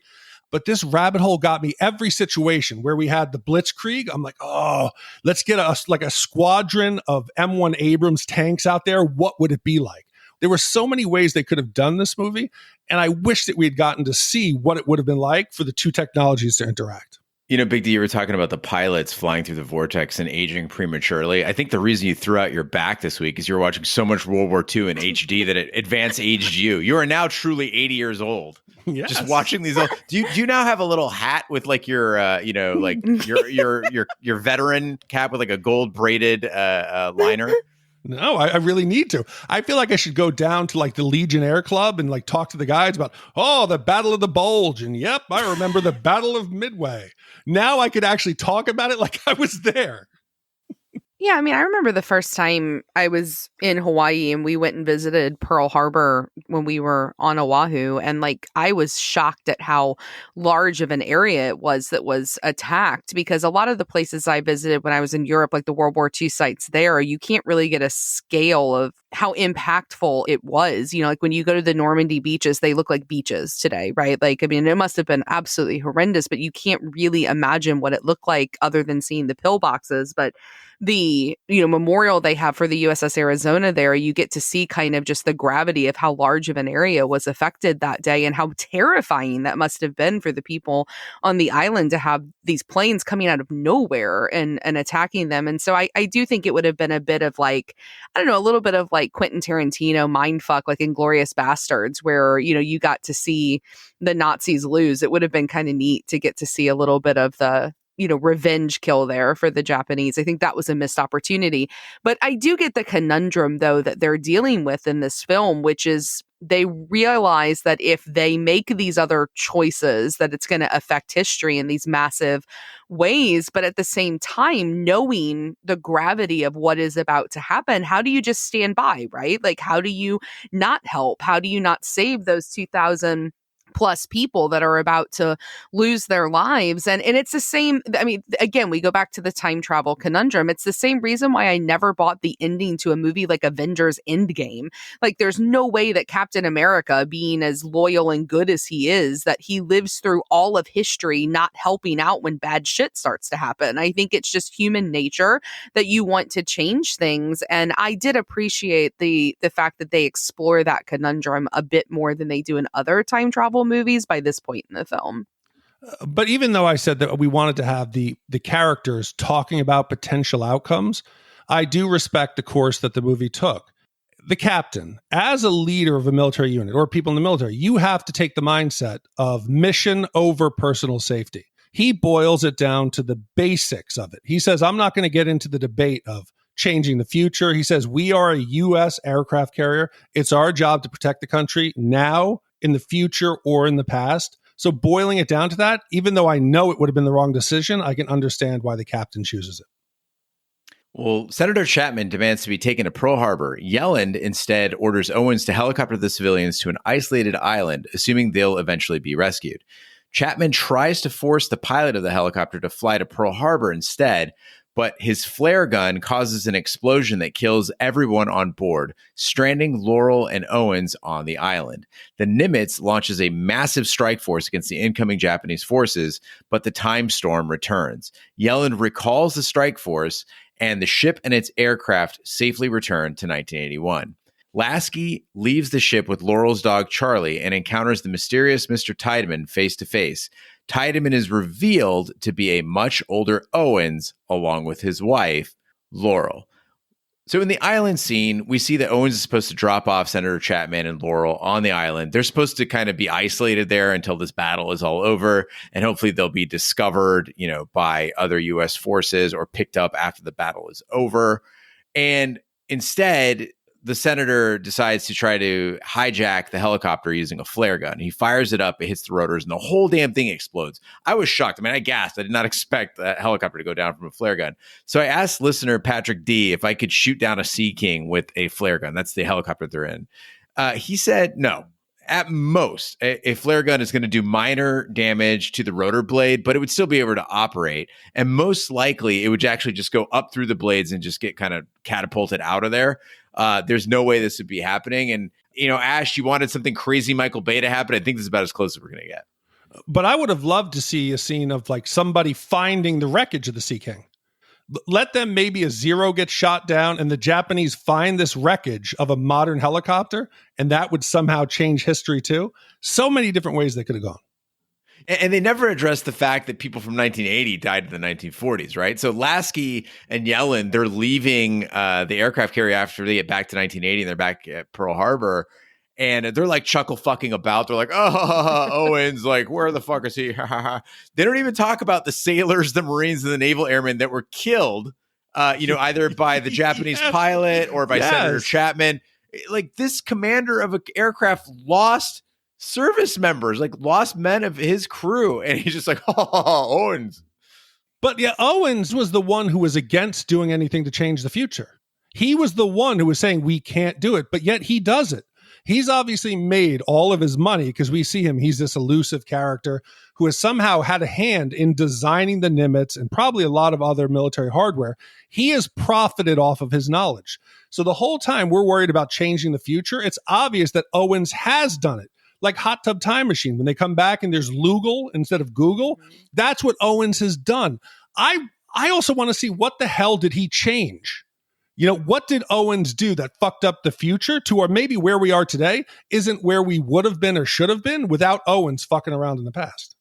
D: But this rabbit hole got me every situation where we had the Blitzkrieg. I'm like, oh, let's get a squadron of M1 Abrams tanks out there. What would it be like? There were so many ways they could have done this movie. And I wish that we had gotten to see what it would have been like for the two technologies to interact.
B: You know, Big D, you were talking about the pilots flying through the vortex and aging prematurely. I think the reason you threw out your back this week is you were watching so much World War II in HD that it advanced aged you. You are now truly 80 years old. Yes. Just watching these. Do you now have a little hat with like your, like your veteran cap with like a gold braided liner?
D: No, I really need to. I feel like I should go down to like the Legion Air Club and like talk to the guides about, the Battle of the Bulge. And yep, I remember the Battle of Midway. Now I could actually talk about it like I was there.
A: Yeah, I mean, I remember the first time I was in Hawaii and we went and visited Pearl Harbor when we were on Oahu. And like, I was shocked at how large of an area it was that was attacked, because a lot of the places I visited when I was in Europe, like the World War II sites there, you can't really get a scale of how impactful it was. You know, like when you go to the Normandy beaches, they look like beaches today, right? Like, I mean, it must have been absolutely horrendous, but you can't really imagine what it looked like other than seeing the pillboxes. But the memorial they have for the USS Arizona there, you get to see kind of just the gravity of how large of an area was affected that day and how terrifying that must have been for the people on the island to have these planes coming out of nowhere and attacking them. And so I do think it would have been a bit of like, I don't know, a little bit of like Quentin Tarantino mindfuck, like Inglourious Bastards, where, you got to see the Nazis lose. It would have been kind of neat to get to see a little bit of the revenge kill there for the Japanese. I think that was a missed opportunity. But I do get the conundrum, though, that they're dealing with in this film, which is they realize that if they make these other choices, that it's going to affect history in these massive ways. But at the same time, knowing the gravity of what is about to happen, how do you just stand by, right? Like, how do you not help? How do you not save those 2,000 plus people that are about to lose their lives? And it's the same. I mean, again, we go back to the time travel conundrum. It's the same reason why I never bought the ending to a movie like Avengers Endgame. Like, there's no way that Captain America, being as loyal and good as he is, that he lives through all of history not helping out when bad shit starts to happen. I think it's just human nature that you want to change things. And I did appreciate the fact that they explore that conundrum a bit more than they do in other time travel movies by this point in the film.
D: But even though I said that we wanted to have the characters talking about potential outcomes, I do respect the course that the movie took. The captain, as a leader of a military unit or people in the military, you have to take the mindset of mission over personal safety. He boils it down to the basics of it. He says, I'm not going to get into the debate of changing the future. He says, we are a U.S. aircraft carrier. It's our job to protect the country now, in the future, or in the past. So boiling it down to that, even though I know it would have been the wrong decision, I can understand why the captain chooses it.
B: Well, Senator Chapman demands to be taken to Pearl Harbor. Yelland instead orders Owens to helicopter the civilians to an isolated island, assuming they'll eventually be rescued. Chapman tries to force the pilot of the helicopter to fly to Pearl Harbor instead, but his flare gun causes an explosion that kills everyone on board, stranding Laurel and Owens on the island. The Nimitz launches a massive strike force against the incoming Japanese forces, but the time storm returns. Yelland recalls the strike force, and the ship and its aircraft safely return to 1981. Lasky leaves the ship with Laurel's dog Charlie and encounters the mysterious Mr. Tiedemann face to face. Tiedemann is revealed to be a much older Owens, along with his wife, Laurel. So in the island scene, we see that Owens is supposed to drop off Senator Chapman and Laurel on the island. They're supposed to kind of be isolated there until this battle is all over, and hopefully they'll be discovered, by other U.S. forces or picked up after the battle is over. And instead, the senator decides to try to hijack the helicopter using a flare gun. He fires it up, it hits the rotors, and the whole damn thing explodes. I was shocked. I mean, I gasped. I did not expect that helicopter to go down from a flare gun. So I asked listener Patrick D if I could shoot down a Sea King with a flare gun. That's the helicopter they're in. He said no. At most, a flare gun is going to do minor damage to the rotor blade, but it would still be able to operate. And most likely, it would actually just go up through the blades and just get kind of catapulted out of there. There's no way this would be happening. And, Ash, you wanted something crazy Michael Bay to happen. I think this is about as close as we're going to get.
D: But I would have loved to see a scene of like somebody finding the wreckage of the Sea King. Let them maybe a Zero get shot down and the Japanese find this wreckage of a modern helicopter, and that would somehow change history too. So many different ways they could have gone.
B: And they never addressed the fact that people from 1980 died in the 1940s, right? So Lasky and Yellen, they're leaving the aircraft carrier after they get back to 1980 and they're back at Pearl Harbor. And they're like chuckle fucking about. They're like, oh, Owens, like, where the fuck is he? They don't even talk about the sailors, the Marines, and the naval airmen that were killed, either by the Japanese pilot or by Senator Chapman. Like, this commander of an aircraft lost service members, like lost men of his crew. And he's just like, oh, Owens.
D: But yeah, Owens was the one who was against doing anything to change the future. He was the one who was saying we can't do it, but yet he does it. He's obviously made all of his money because we see him. He's this elusive character who has somehow had a hand in designing the Nimitz and probably a lot of other military hardware. He has profited off of his knowledge. So the whole time we're worried about changing the future, it's obvious that Owens has done it. Like Hot Tub Time Machine, when they come back and there's Lugal instead of Google, that's what Owens has done. I also want to see what the hell did he change? What did Owens do that fucked up the future to, or maybe where we are today isn't where we would have been or should have been without Owens fucking around in the past?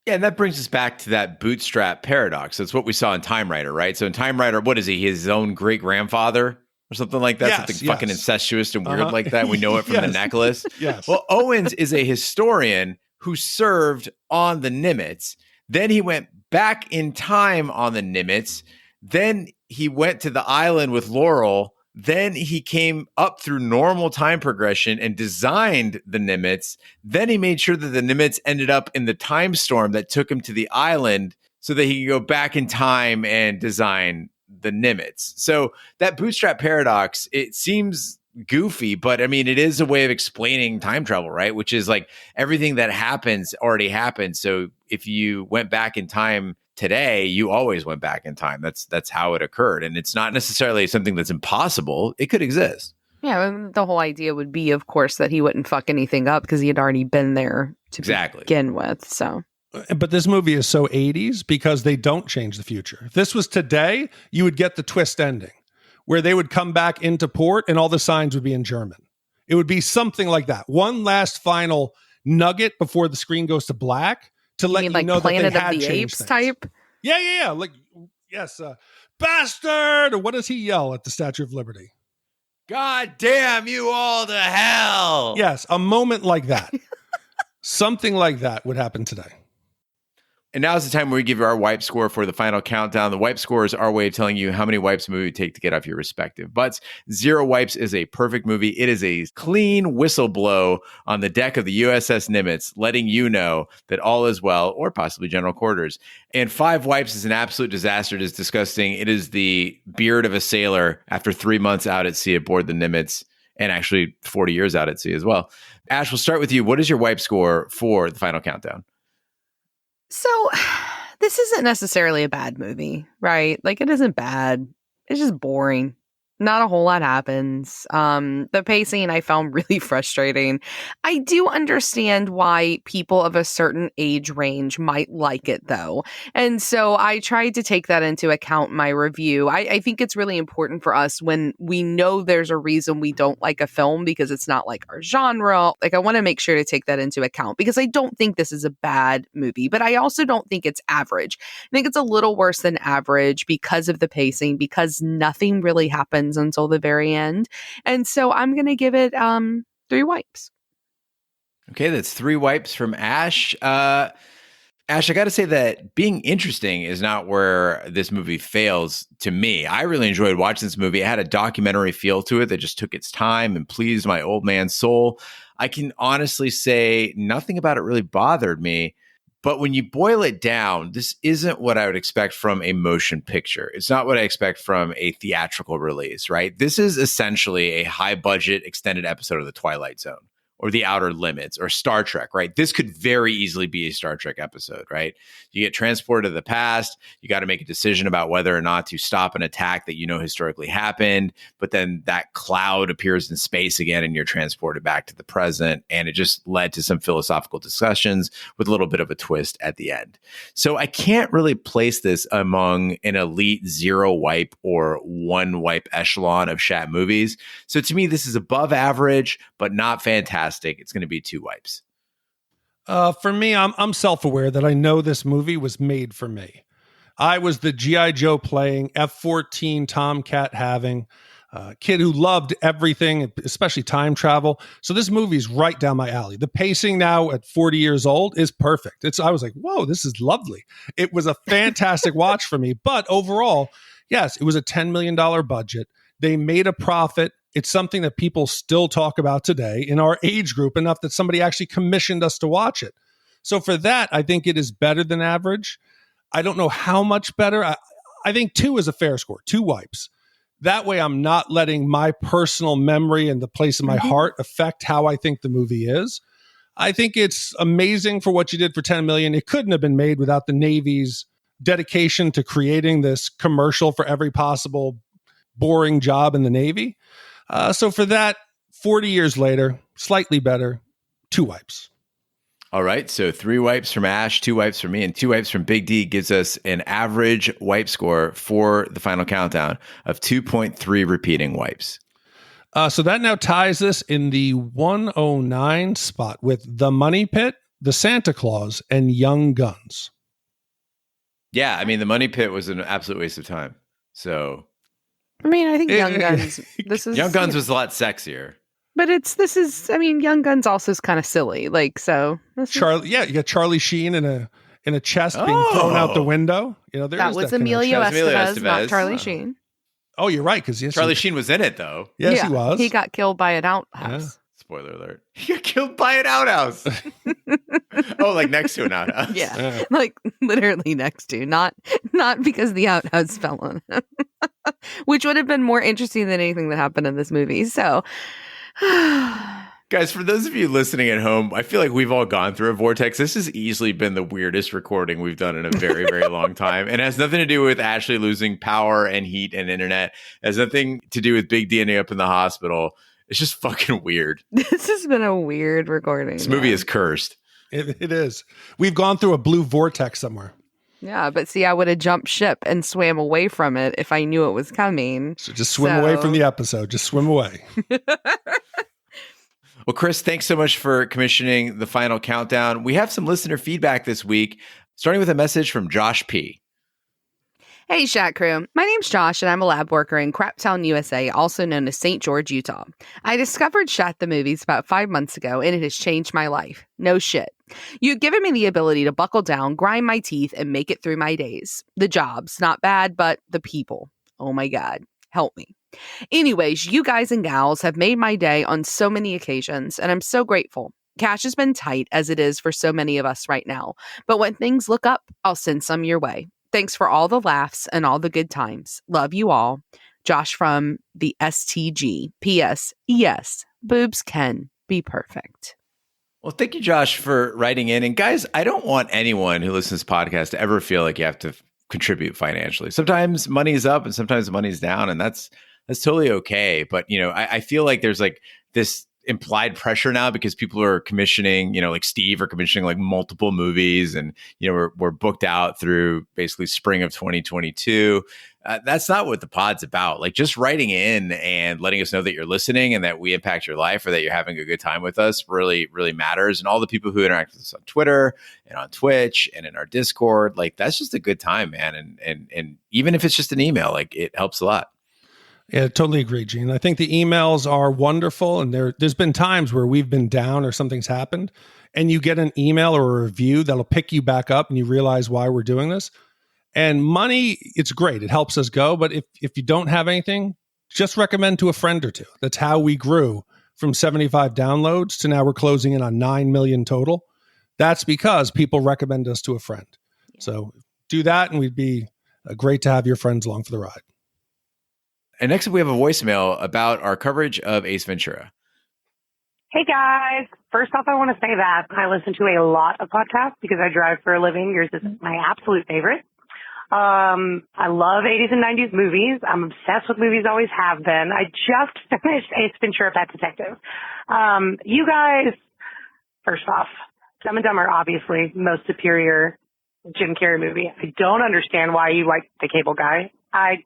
B: Yeah, and that brings us back to that bootstrap paradox. That's what we saw in Time Rider, right? So in Time Rider, what is he? His own great-grandfather or something like that?
D: Yes,
B: something fucking incestuous and weird like that. We know it from the necklace.
D: Yes.
B: Well, Owens is a historian who served on the Nimitz. Then he went back in time on the Nimitz. Then he went to the island with Laurel. Then he came up through normal time progression and designed the Nimitz. Then he made sure that the Nimitz ended up in the time storm that took him to the island so that he could go back in time and design the Nimitz. So that bootstrap paradox, it seems goofy, but I mean, it is a way of explaining time travel, right? Which is like everything that happens already happened. So if you went back in time today, you always went back in time. That's how it occurred. And it's not necessarily something that's impossible. It could exist.
A: Yeah, the whole idea would be, of course, that he wouldn't fuck anything up because he had already been there to begin with. So,
D: but this movie is so 80s because they don't change the future. If this was today, you would get the twist ending where they would come back into port and all the signs would be in German. It would be something like that. One last final nugget before the screen goes to black to let you know that they had
A: Planet of the
D: changed
A: Apes
D: things.
A: type?
D: Yeah. Like, yes, bastard! Or what does he yell at the Statue of Liberty?
B: God damn you all to hell!
D: Yes, a moment like that. Something like that would happen today.
B: And now is the time where we give you our wipe score for the final countdown. The wipe score is our way of telling you how many wipes a movie would take to get off your respective butts. 0 wipes is a perfect movie. It is a clean whistle blow on the deck of the USS Nimitz, letting you know that all is well, or possibly general quarters. And 5 wipes is an absolute disaster. It is disgusting. It is the beard of a sailor after 3 months out at sea aboard the Nimitz, and actually 40 years out at sea as well. Ash, we'll start with you. What is your wipe score for the final countdown?
A: So this isn't necessarily a bad movie, right? Like, it isn't bad. It's just boring. Not a whole lot happens. The pacing I found really frustrating. I do understand why people of a certain age range might like it, though. And so I tried to take that into account in my review. I think it's really important for us when we know there's a reason we don't like a film because it's not like our genre. Like, I want to make sure to take that into account because I don't think this is a bad movie, but I also don't think it's average. I think it's a little worse than average because of the pacing, because nothing really happens until the very end. And so I'm going to give it 3 wipes.
B: Okay, that's 3 wipes from Ash. Ash, I got to say that being interesting is not where this movie fails to me. I really enjoyed watching this movie. It had a documentary feel to it that just took its time and pleased my old man's soul. I can honestly say nothing about it really bothered me. But when you boil it down, this isn't what I would expect from a motion picture. It's not what I expect from a theatrical release, right? This is essentially a high budget extended episode of The Twilight Zone or The Outer Limits or Star Trek, right? This could very easily be a Star Trek episode, right? You get transported to the past. You got to make a decision about whether or not to stop an attack that you know historically happened. But then that cloud appears in space again and you're transported back to the present. And it just led to some philosophical discussions with a little bit of a twist at the end. So I can't really place this among an elite zero wipe or one wipe echelon of Shat movies. So to me, this is above average, but not fantastic. It's going to be 2 wipes.
D: For me, I'm self-aware that I know this movie was made for me. I was the G.I. Joe playing, F-14 Tomcat having, kid who loved everything, especially time travel. So this movie is right down my alley. The pacing now at 40 years old is perfect. I was like, whoa, this is lovely. It was a fantastic watch for me. But overall, yes, it was a $10 million budget. They made a profit. It's something that people still talk about today in our age group enough that somebody actually commissioned us to watch it. So for that, I think it is better than average. I don't know how much better. I think 2 is a fair score, 2 wipes. That way I'm not letting my personal memory and the place in my heart affect how I think the movie is. I think it's amazing for what you did for $10 million. It couldn't have been made without the Navy's dedication to creating this commercial for every possible boring job in the Navy. So for that, 40 years later, slightly better, 2 wipes.
B: All right. So 3 wipes from Ash, 2 wipes from me, and 2 wipes from Big D gives us an average wipe score for the final countdown of 2.3 repeating wipes.
D: So that now ties us in the 109 spot with The Money Pit, The Santa Claus, and Young Guns.
B: Yeah. I mean, The Money Pit was an absolute waste of time. So...
A: I mean, I think Young Guns.
B: Young Guns was a lot sexier,
A: but Young Guns also is kind of silly. Like, so
D: Charlie, you got Charlie Sheen in a chest being thrown out the window. You know,
A: that was Emilio Estevez, not Charlie Sheen.
D: Oh, you're right, because
B: Charlie Sheen was in it though.
D: Yes, he was.
A: He got killed by an outhouse.
D: Yeah.
B: Spoiler alert. He got killed by an outhouse. Oh, like next to an outhouse.
A: Yeah. Like literally next to, not because the outhouse fell on him. Which would have been more interesting than anything that happened in this movie. So
B: guys, for those of you listening at home, I feel like we've all gone through a vortex. This has easily been the weirdest recording we've done in a very, very long time. And it has nothing to do with Ashley losing power and heat and internet. It has nothing to do with Big D ending up in the hospital. It's just fucking weird.
A: This has been a weird recording.
B: This movie is cursed.
D: It is. We've gone through a blue vortex somewhere.
A: Yeah, but see, I would have jumped ship and swam away from it if I knew it was coming.
D: So just swim away from the episode. Just swim away.
B: Well, Chris, thanks so much for commissioning the final countdown. We have some listener feedback this week, starting with a message from Josh P.
A: Hey, Shat Crew. My name's Josh, and I'm a lab worker in Craptown, USA, also known as St. George, Utah. I discovered Shat the Movies about 5 months ago, and it has changed my life. No shit. You've given me the ability to buckle down, grind my teeth, and make it through my days. The job's not bad, but the people. Oh my God. Help me. Anyways, you guys and gals have made my day on so many occasions, and I'm so grateful. Cash has been tight, as it is for so many of us right now, but when things look up, I'll send some your way. Thanks for all the laughs and all the good times. Love you all. Josh from the STG. P.S. Yes, boobs can be perfect.
B: Well, thank you, Josh, for writing in. And guys, I don't want anyone who listens to this podcast to ever feel like you have to contribute financially. Sometimes money's up and sometimes money's down, and that's totally okay. But, you know, I feel like there's like this implied pressure now because people are commissioning, you know, like Steve are commissioning like multiple movies, and, you know, we're booked out through basically spring of 2022. That's not what the pod's about. Like, just writing in and letting us know that you're listening and that we impact your life or that you're having a good time with us really, really matters. And all the people who interact with us on Twitter and on Twitch and in our Discord, like, that's just a good time, man. And even if it's just an email, like, it helps a lot.
D: Yeah, totally agree, Gene. I think the emails are wonderful, and there's been times where we've been down or something's happened, and you get an email or a review that'll pick you back up, and you realize why we're doing this. And money, it's great; it helps us go. But if you don't have anything, just recommend to a friend or two. That's how we grew from 75 downloads to now we're closing in on 9 million total. That's because people recommend us to a friend. So do that, and we'd be great to have your friends along for the ride.
B: And next up, we have a voicemail about our coverage of Ace Ventura.
J: Hey, guys. First off, I want to say that I listen to a lot of podcasts because I drive for a living. Yours is my absolute favorite. I love 80s and 90s movies. I'm obsessed with movies, always have been. I just finished Ace Ventura: Pet Detective. You guys, first off, Dumb and Dumber, obviously, most superior Jim Carrey movie. I don't understand why you like The Cable Guy. I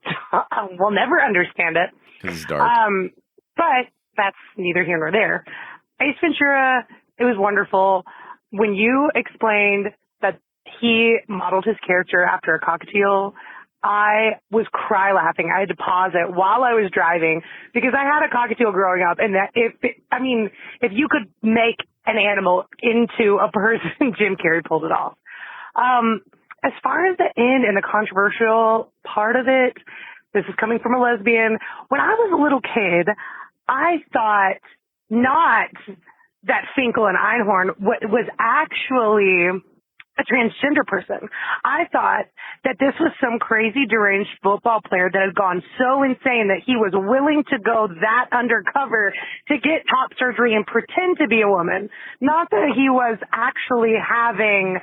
J: will never understand it.
B: Because it's dark.
J: But that's neither here nor there. Ace Ventura, it was wonderful. When you explained that he modeled his character after a cockatiel, I was cry laughing. I had to pause it while I was driving because I had a cockatiel growing up. And that if you could make an animal into a person, Jim Carrey pulled it off. As far as the end and the controversial part of it, this is coming from a lesbian. When I was a little kid, I thought not that Finkel and Einhorn was actually a transgender person. I thought that this was some crazy deranged football player that had gone so insane that he was willing to go that undercover to get top surgery and pretend to be a woman. Not that he was actually having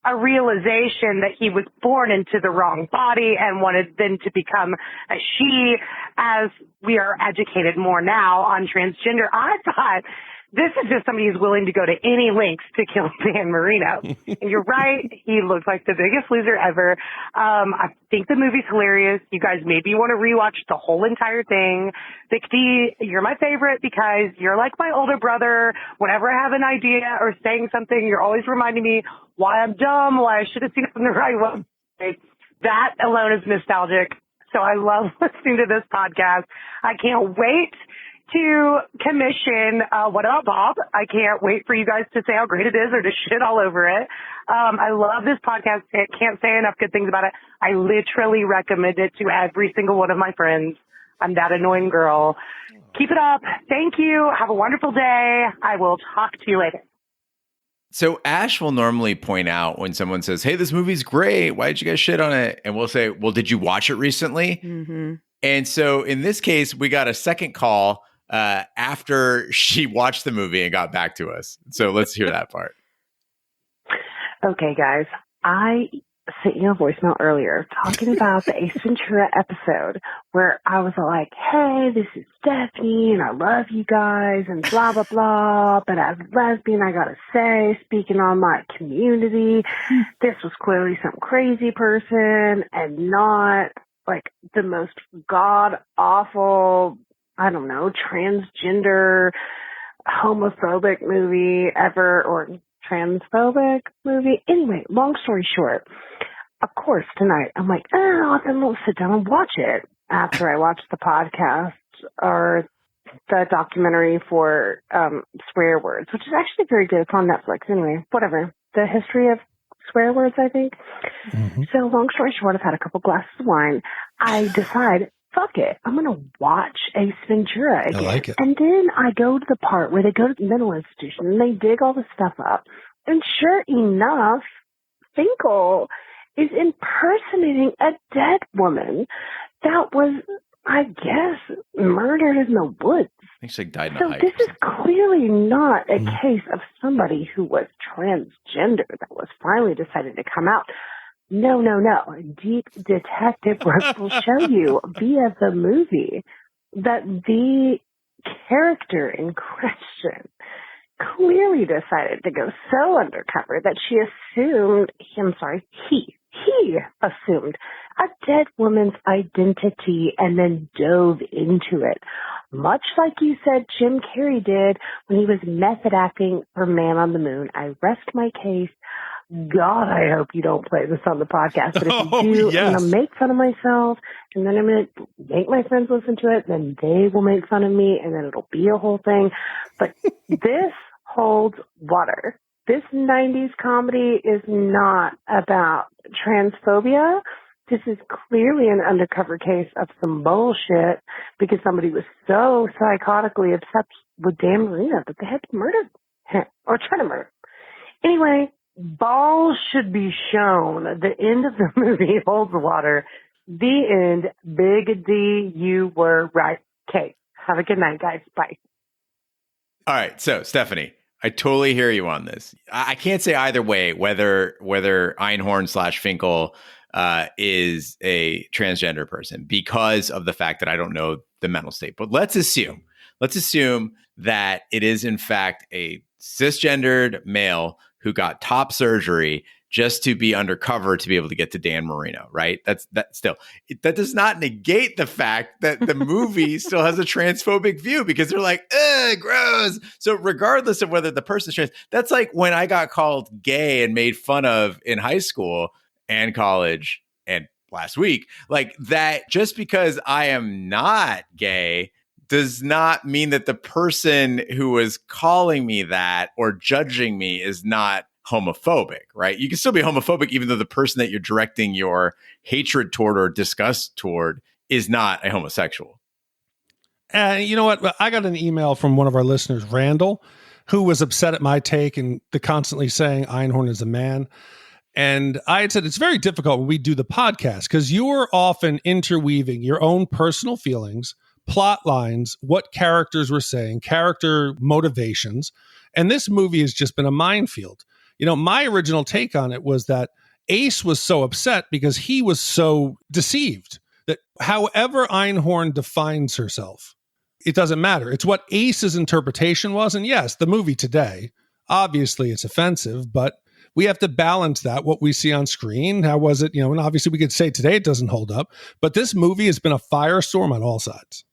J: a realization that he was born into the wrong body and wanted then to become a she, as we are educated more now on transgender. I thought this is just somebody who's willing to go to any lengths to kill Dan Marino. And you're right. He looks like the biggest loser ever. I think the movie's hilarious. You guys maybe want to rewatch the whole entire thing. Vic D, you're my favorite because you're like my older brother. Whenever I have an idea or saying something, you're always reminding me why I'm dumb, why I should have seen it from the right way. That alone is nostalgic. So I love listening to this podcast. I can't wait to commission What About Bob. I can't wait for you guys to say how great it is or to shit all over it. I love this podcast. I can't say enough good things about it. I literally recommend it to every single one of my friends. I'm that annoying girl. Keep it up. Thank you. Have a wonderful day. I will talk to you later.
B: So Ash will normally point out when someone says, hey, this movie's great. Why did you guys shit on it? And we'll say, well, did you watch it recently?
A: Mm-hmm.
B: And so in this case, we got a second call after she watched the movie and got back to us. So let's hear that part.
J: Okay, guys. I sent you a voicemail earlier talking about the Ace Ventura episode where I was like, hey, this is Stephanie and I love you guys and blah, blah, blah. But as a lesbian, I gotta say, speaking on my community, this was clearly some crazy person and not like the most god-awful, I don't know, transgender, homophobic movie ever, or transphobic movie. Anyway, long story short, of course, tonight I'm like, oh, then we'll sit down and watch it after I watch the podcast or the documentary for swear words, which is actually very good. It's on Netflix. Anyway, whatever. The history of swear words, I think. Mm-hmm. So long story short, I've had a couple glasses of wine. I decide, fuck it, I'm going to watch Ace Ventura again.
D: I like it.
J: And then I go to the part where they go to the mental institution and they dig all the stuff up. And sure enough, Finkel is impersonating a dead woman that was, I guess, murdered in the woods.
B: I think she died in a
J: So
B: hike.
J: this is clearly not a case of somebody who was transgender that was finally decided to come out. No. Deep detective work will show you via the movie that the character in question clearly decided to go so undercover that he assumed a dead woman's identity and then dove into it. Much like you said Jim Carrey did when he was method acting for Man on the Moon. I rest my case. God, I hope you don't play this on the podcast. But if you do,
D: yes.
J: I'm going to make fun of myself, and then I'm going to make my friends listen to it, then they will make fun of me, and then it'll be a whole thing. But this holds water. This 90s comedy is not about transphobia. This is clearly an undercover case of some bullshit because somebody was so psychotically obsessed with Dan Marino that they had to murder him or try to murder him. Anyway, balls should be shown. The end of the movie holds water. The end. Big D, you were right. Okay. Have a good night, guys. Bye.
B: All right. So, Stephanie, I totally hear you on this. I can't say either way whether Einhorn/Finkel is a transgender person because of the fact that I don't know the mental state. But let's assume that it is in fact a cisgendered male who got top surgery just to be undercover to be able to get to Dan Marino, right? That does not negate the fact that the movie still has a transphobic view because they're like, ugh, gross. So regardless of whether the person's trans, that's like when I got called gay and made fun of in high school and college and last week, like that, just because I am not gay does not mean that the person who was calling me that or judging me is not homophobic, right? You can still be homophobic even though the person that you're directing your hatred toward or disgust toward is not a homosexual.
D: And you know what? I got an email from one of our listeners, Randall, who was upset at my take and the constantly saying Einhorn is a man. And I had said it's very difficult when we do the podcast because you're often interweaving your own personal feelings, plot lines, what characters were saying, character motivations. And this movie has just been a minefield. You know, my original take on it was that Ace was so upset because he was so deceived that however Einhorn defines herself, it doesn't matter. It's what Ace's interpretation was. And yes, the movie today, obviously it's offensive, but we have to balance that, what we see on screen. How was it? You know, and obviously we could say today it doesn't hold up, but this movie has been a firestorm on all sides.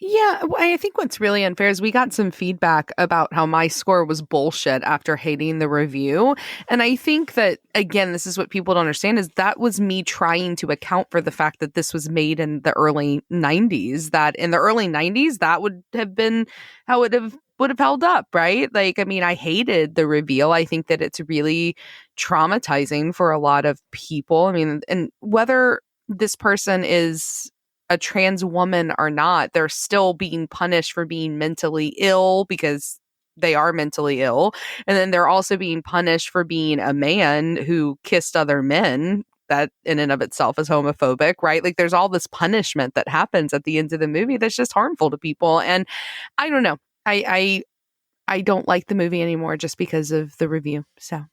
A: Yeah, I think what's really unfair is we got some feedback about how my score was bullshit after hating the review. And I think that, again, this is what people don't understand, is that was me trying to account for the fact that this was made in the early 90s, that in the early 90s, that would have been how it would have held up, right? Like, I mean, I hated the reveal. I think that it's really traumatizing for a lot of people. I mean, and whether this person is a trans woman or not, they're still being punished for being mentally ill because they are mentally ill. And then they're also being punished for being a man who kissed other men. That in and of itself is homophobic, right? Like there's all this punishment that happens at the end of the movie that's just harmful to people. And I don't know. I don't like the movie anymore just because of the review. So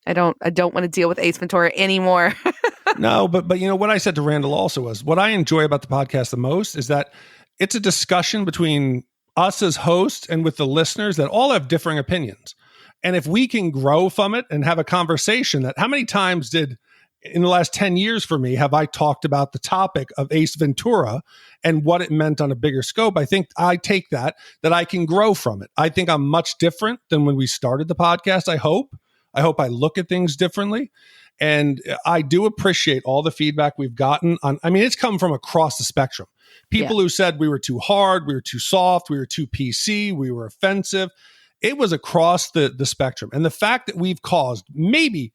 A: I don't want to deal with Ace Ventura anymore.
D: No, but you know what I said to Randall also was what I enjoy about the podcast the most is that it's a discussion between us as hosts and with the listeners that all have differing opinions. And if we can grow from it and have a conversation that how many times in the last 10 years for me, have I talked about the topic of Ace Ventura and what it meant on a bigger scope? I think I take that I can grow from it. I think I'm much different than when we started the podcast. I hope I look at things differently. And I do appreciate all the feedback we've gotten on. I mean, it's come from across the spectrum. People who said we were too hard, we were too soft, we were too PC, we were offensive. It was across the spectrum. And the fact that we've caused maybe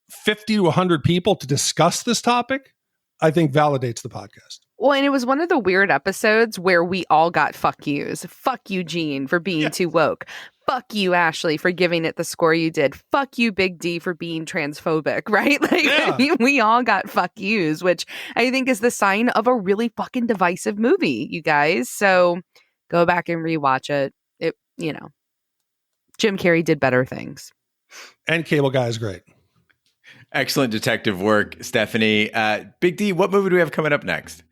D: 50 to 100 people to discuss this topic, I think validates the podcast.
A: Well, and it was one of the weird episodes where we all got fuck yous. Fuck you, Gene, for being too woke. Fuck you, Ashley, for giving it the score you did. Fuck you, Big D, for being transphobic, right? Like, I mean, we all got fuck yous, which I think is the sign of a really fucking divisive movie, you guys. So go back and rewatch it. Jim Carrey did better things.
D: And Cable Guy is great.
B: Excellent detective work, Stephanie. Big D, what movie do we have coming up next?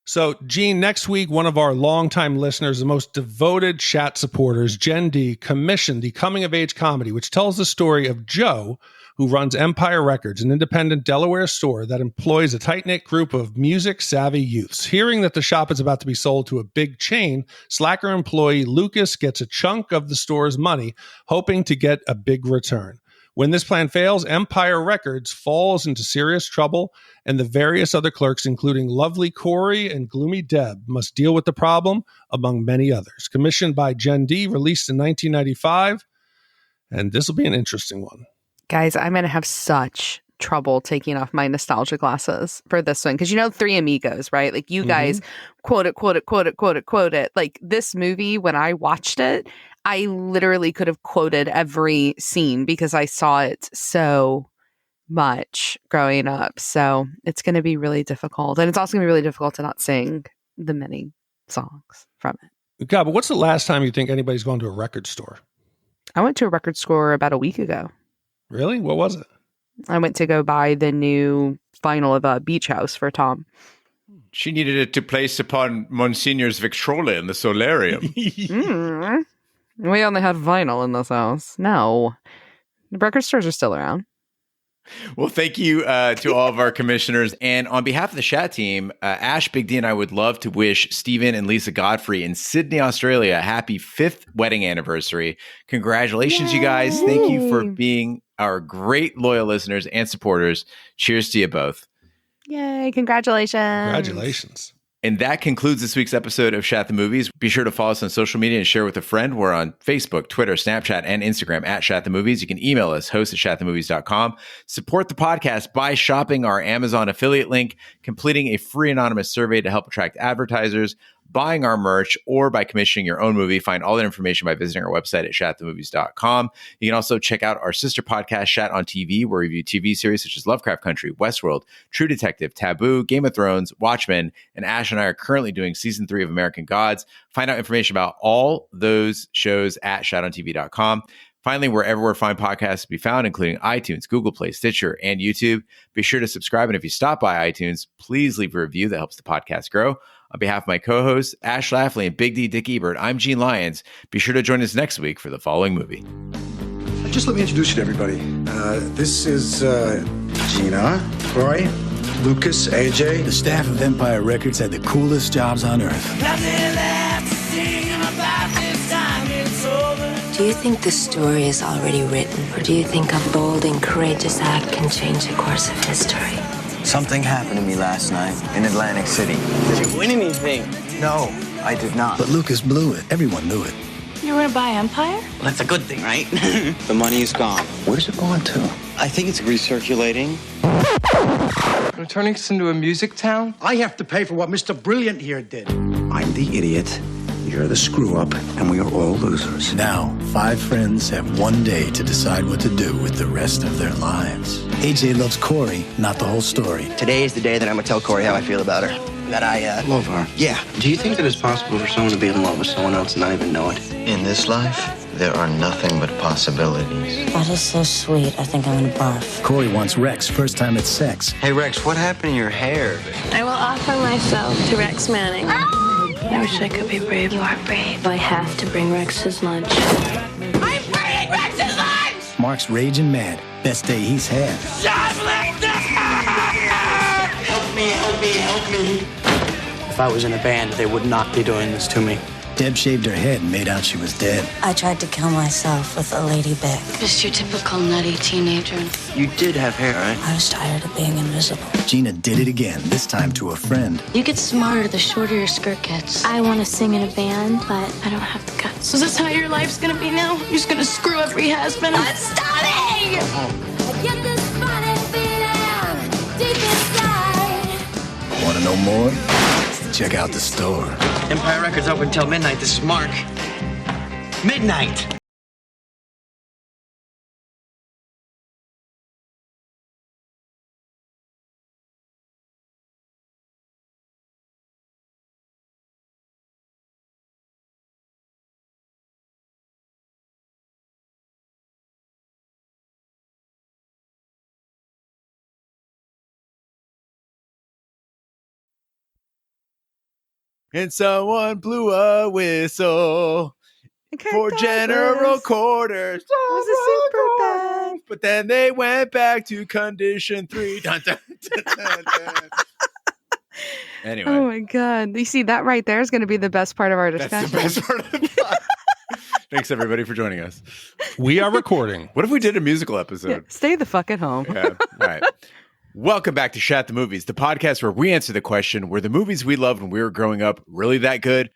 D: So, Gene, next week, one of our longtime listeners, the most devoted Shat supporters, Jen D, commissioned the coming-of-age comedy, which tells the story of Joe, who runs Empire Records, an independent Delaware store that employs a tight-knit group of music-savvy youths. Hearing that the shop is about to be sold to a big chain, slacker employee Lucas gets a chunk of the store's money, hoping to get a big return. When this plan fails, Empire Records falls into serious trouble, and the various other clerks, including lovely Corey and gloomy Deb, must deal with the problem, among many others. Commissioned by Gen D, released in 1995, and this will be an interesting one.
A: Guys, I'm going to have such trouble taking off my nostalgia glasses for this one. Because Three Amigos, right? Like you guys quote it. Like this movie, when I watched it, I literally could have quoted every scene because I saw it so much growing up. So it's going to be really difficult. And it's also going to be really difficult to not sing the many songs from it.
D: God, but what's the last time you think anybody's gone to a record store?
A: I went to a record store about a week ago.
D: Really? What was it?
A: I went to go buy the new vinyl of Beach House for Tom.
B: She needed it to place upon Monsignor's Victrola in the solarium.
A: We only had vinyl in this house. No. The record stores are still around.
B: Well, thank you to all of our commissioners. And on behalf of the Shat team, Ash, Big D, and I would love to wish Stephen and Lisa Godfrey in Sydney, Australia, a happy 5th wedding anniversary. Congratulations, you guys. Thank you for being our great loyal listeners and supporters. Cheers to you both.
A: Yay, congratulations.
D: Congratulations.
B: And that concludes this week's episode of Shat the Movies. Be sure to follow us on social media and share with a friend. We're on Facebook, Twitter, Snapchat, and Instagram at Shat the Movies. You can email us, host@shatthemovies.com. Support the podcast by shopping our Amazon affiliate link, completing a free anonymous survey to help attract advertisers, buying our merch, or by commissioning your own movie. Find all that information by visiting our website at shatthemovies.com. You can also check out our sister podcast, Shat on TV, where we review TV series such as Lovecraft Country, Westworld, True Detective, Taboo, Game of Thrones, Watchmen, and Ash and I are currently doing season 3 of American Gods. Find out information about all those shows at shatontv.com. Finally, wherever fine podcasts be found, including iTunes, Google Play, Stitcher, and YouTube, be sure to subscribe. And if you stop by iTunes, please leave a review that helps the podcast grow. On behalf of my co-hosts, Ash Lafley and Big D Dick Ebert, I'm Gene Lyons. Be sure to join us next week for the following movie.
K: Just let me introduce you to everybody. This is Gina, Roy, Lucas, AJ.
L: The staff of Empire Records had the coolest jobs on earth.
C: Nothing left to sing about this time, it's over.
M: Do you think the story is already written, or do you think a bold and courageous act can change the course of history?
L: Something happened to me last night in Atlantic City.
N: Did you win anything?
L: No, I did not. But Lucas blew it. Everyone knew it.
M: You were to buy Empire?
N: Well, that's a good thing, right? The money is gone.
L: Where's it going to?
N: I think it's recirculating.
O: We're turning us into a music town?
K: I have to pay for what Mr. Brilliant here did.
L: I'm the idiot. You're the screw-up, and we are all losers. Now, 5 friends have one day to decide what to do with the rest of their lives. AJ loves Corey, not the whole story.
N: Today is the day that I'm gonna tell Corey how I feel about her. That I,
L: love her.
N: Yeah.
O: Do you think that it's possible for someone to be in love with someone else and not even know it?
P: In this life, there are nothing but possibilities.
M: That is so sweet. I think I'm gonna barf.
L: Corey wants Rex, first time at sex.
P: Hey, Rex, what happened to your hair?
M: I will offer myself to Rex Manning. I wish I could be brave. You are brave. I have to bring Rex his lunch.
C: I'm bringing Rex's lunch!
L: Mark's raging mad. Best day he's had.
C: Shoplifter!
N: help me, help me, help me. If I was in a band, they would not be doing this to me.
L: Deb shaved her head and made out she was dead.
M: I tried to kill myself with a lady Bic. Just your typical nutty teenager.
N: You did have hair, right?
M: I was tired of being invisible.
L: Gina did it again, this time to a friend.
M: You get smarter the shorter your skirt gets. I want to sing in a band, but I don't have the guts. So is this how your life's gonna be now? You're just gonna screw every has-been? I'm stunning!
C: I get this funny feeling deep inside.
L: Want to know more? Check out the store.
N: Empire Records open until midnight. This is Mark. Midnight!
B: And someone blew a whistle for general quarters.
A: Was a super bad.
B: But then they went back to condition 3. Dun, dun, dun, dun, dun. Anyway.
A: Oh my God. You see, that right there is going to be the best part of our discussion.
B: That's the best part of the Thanks, everybody, for joining us.
D: We are recording.
B: What if we did a musical episode?
A: Yeah, stay the fuck at home.
B: Yeah. All right. Welcome back to Shat the Movies, the podcast where we answer the question, were the movies we loved when we were growing up really that good?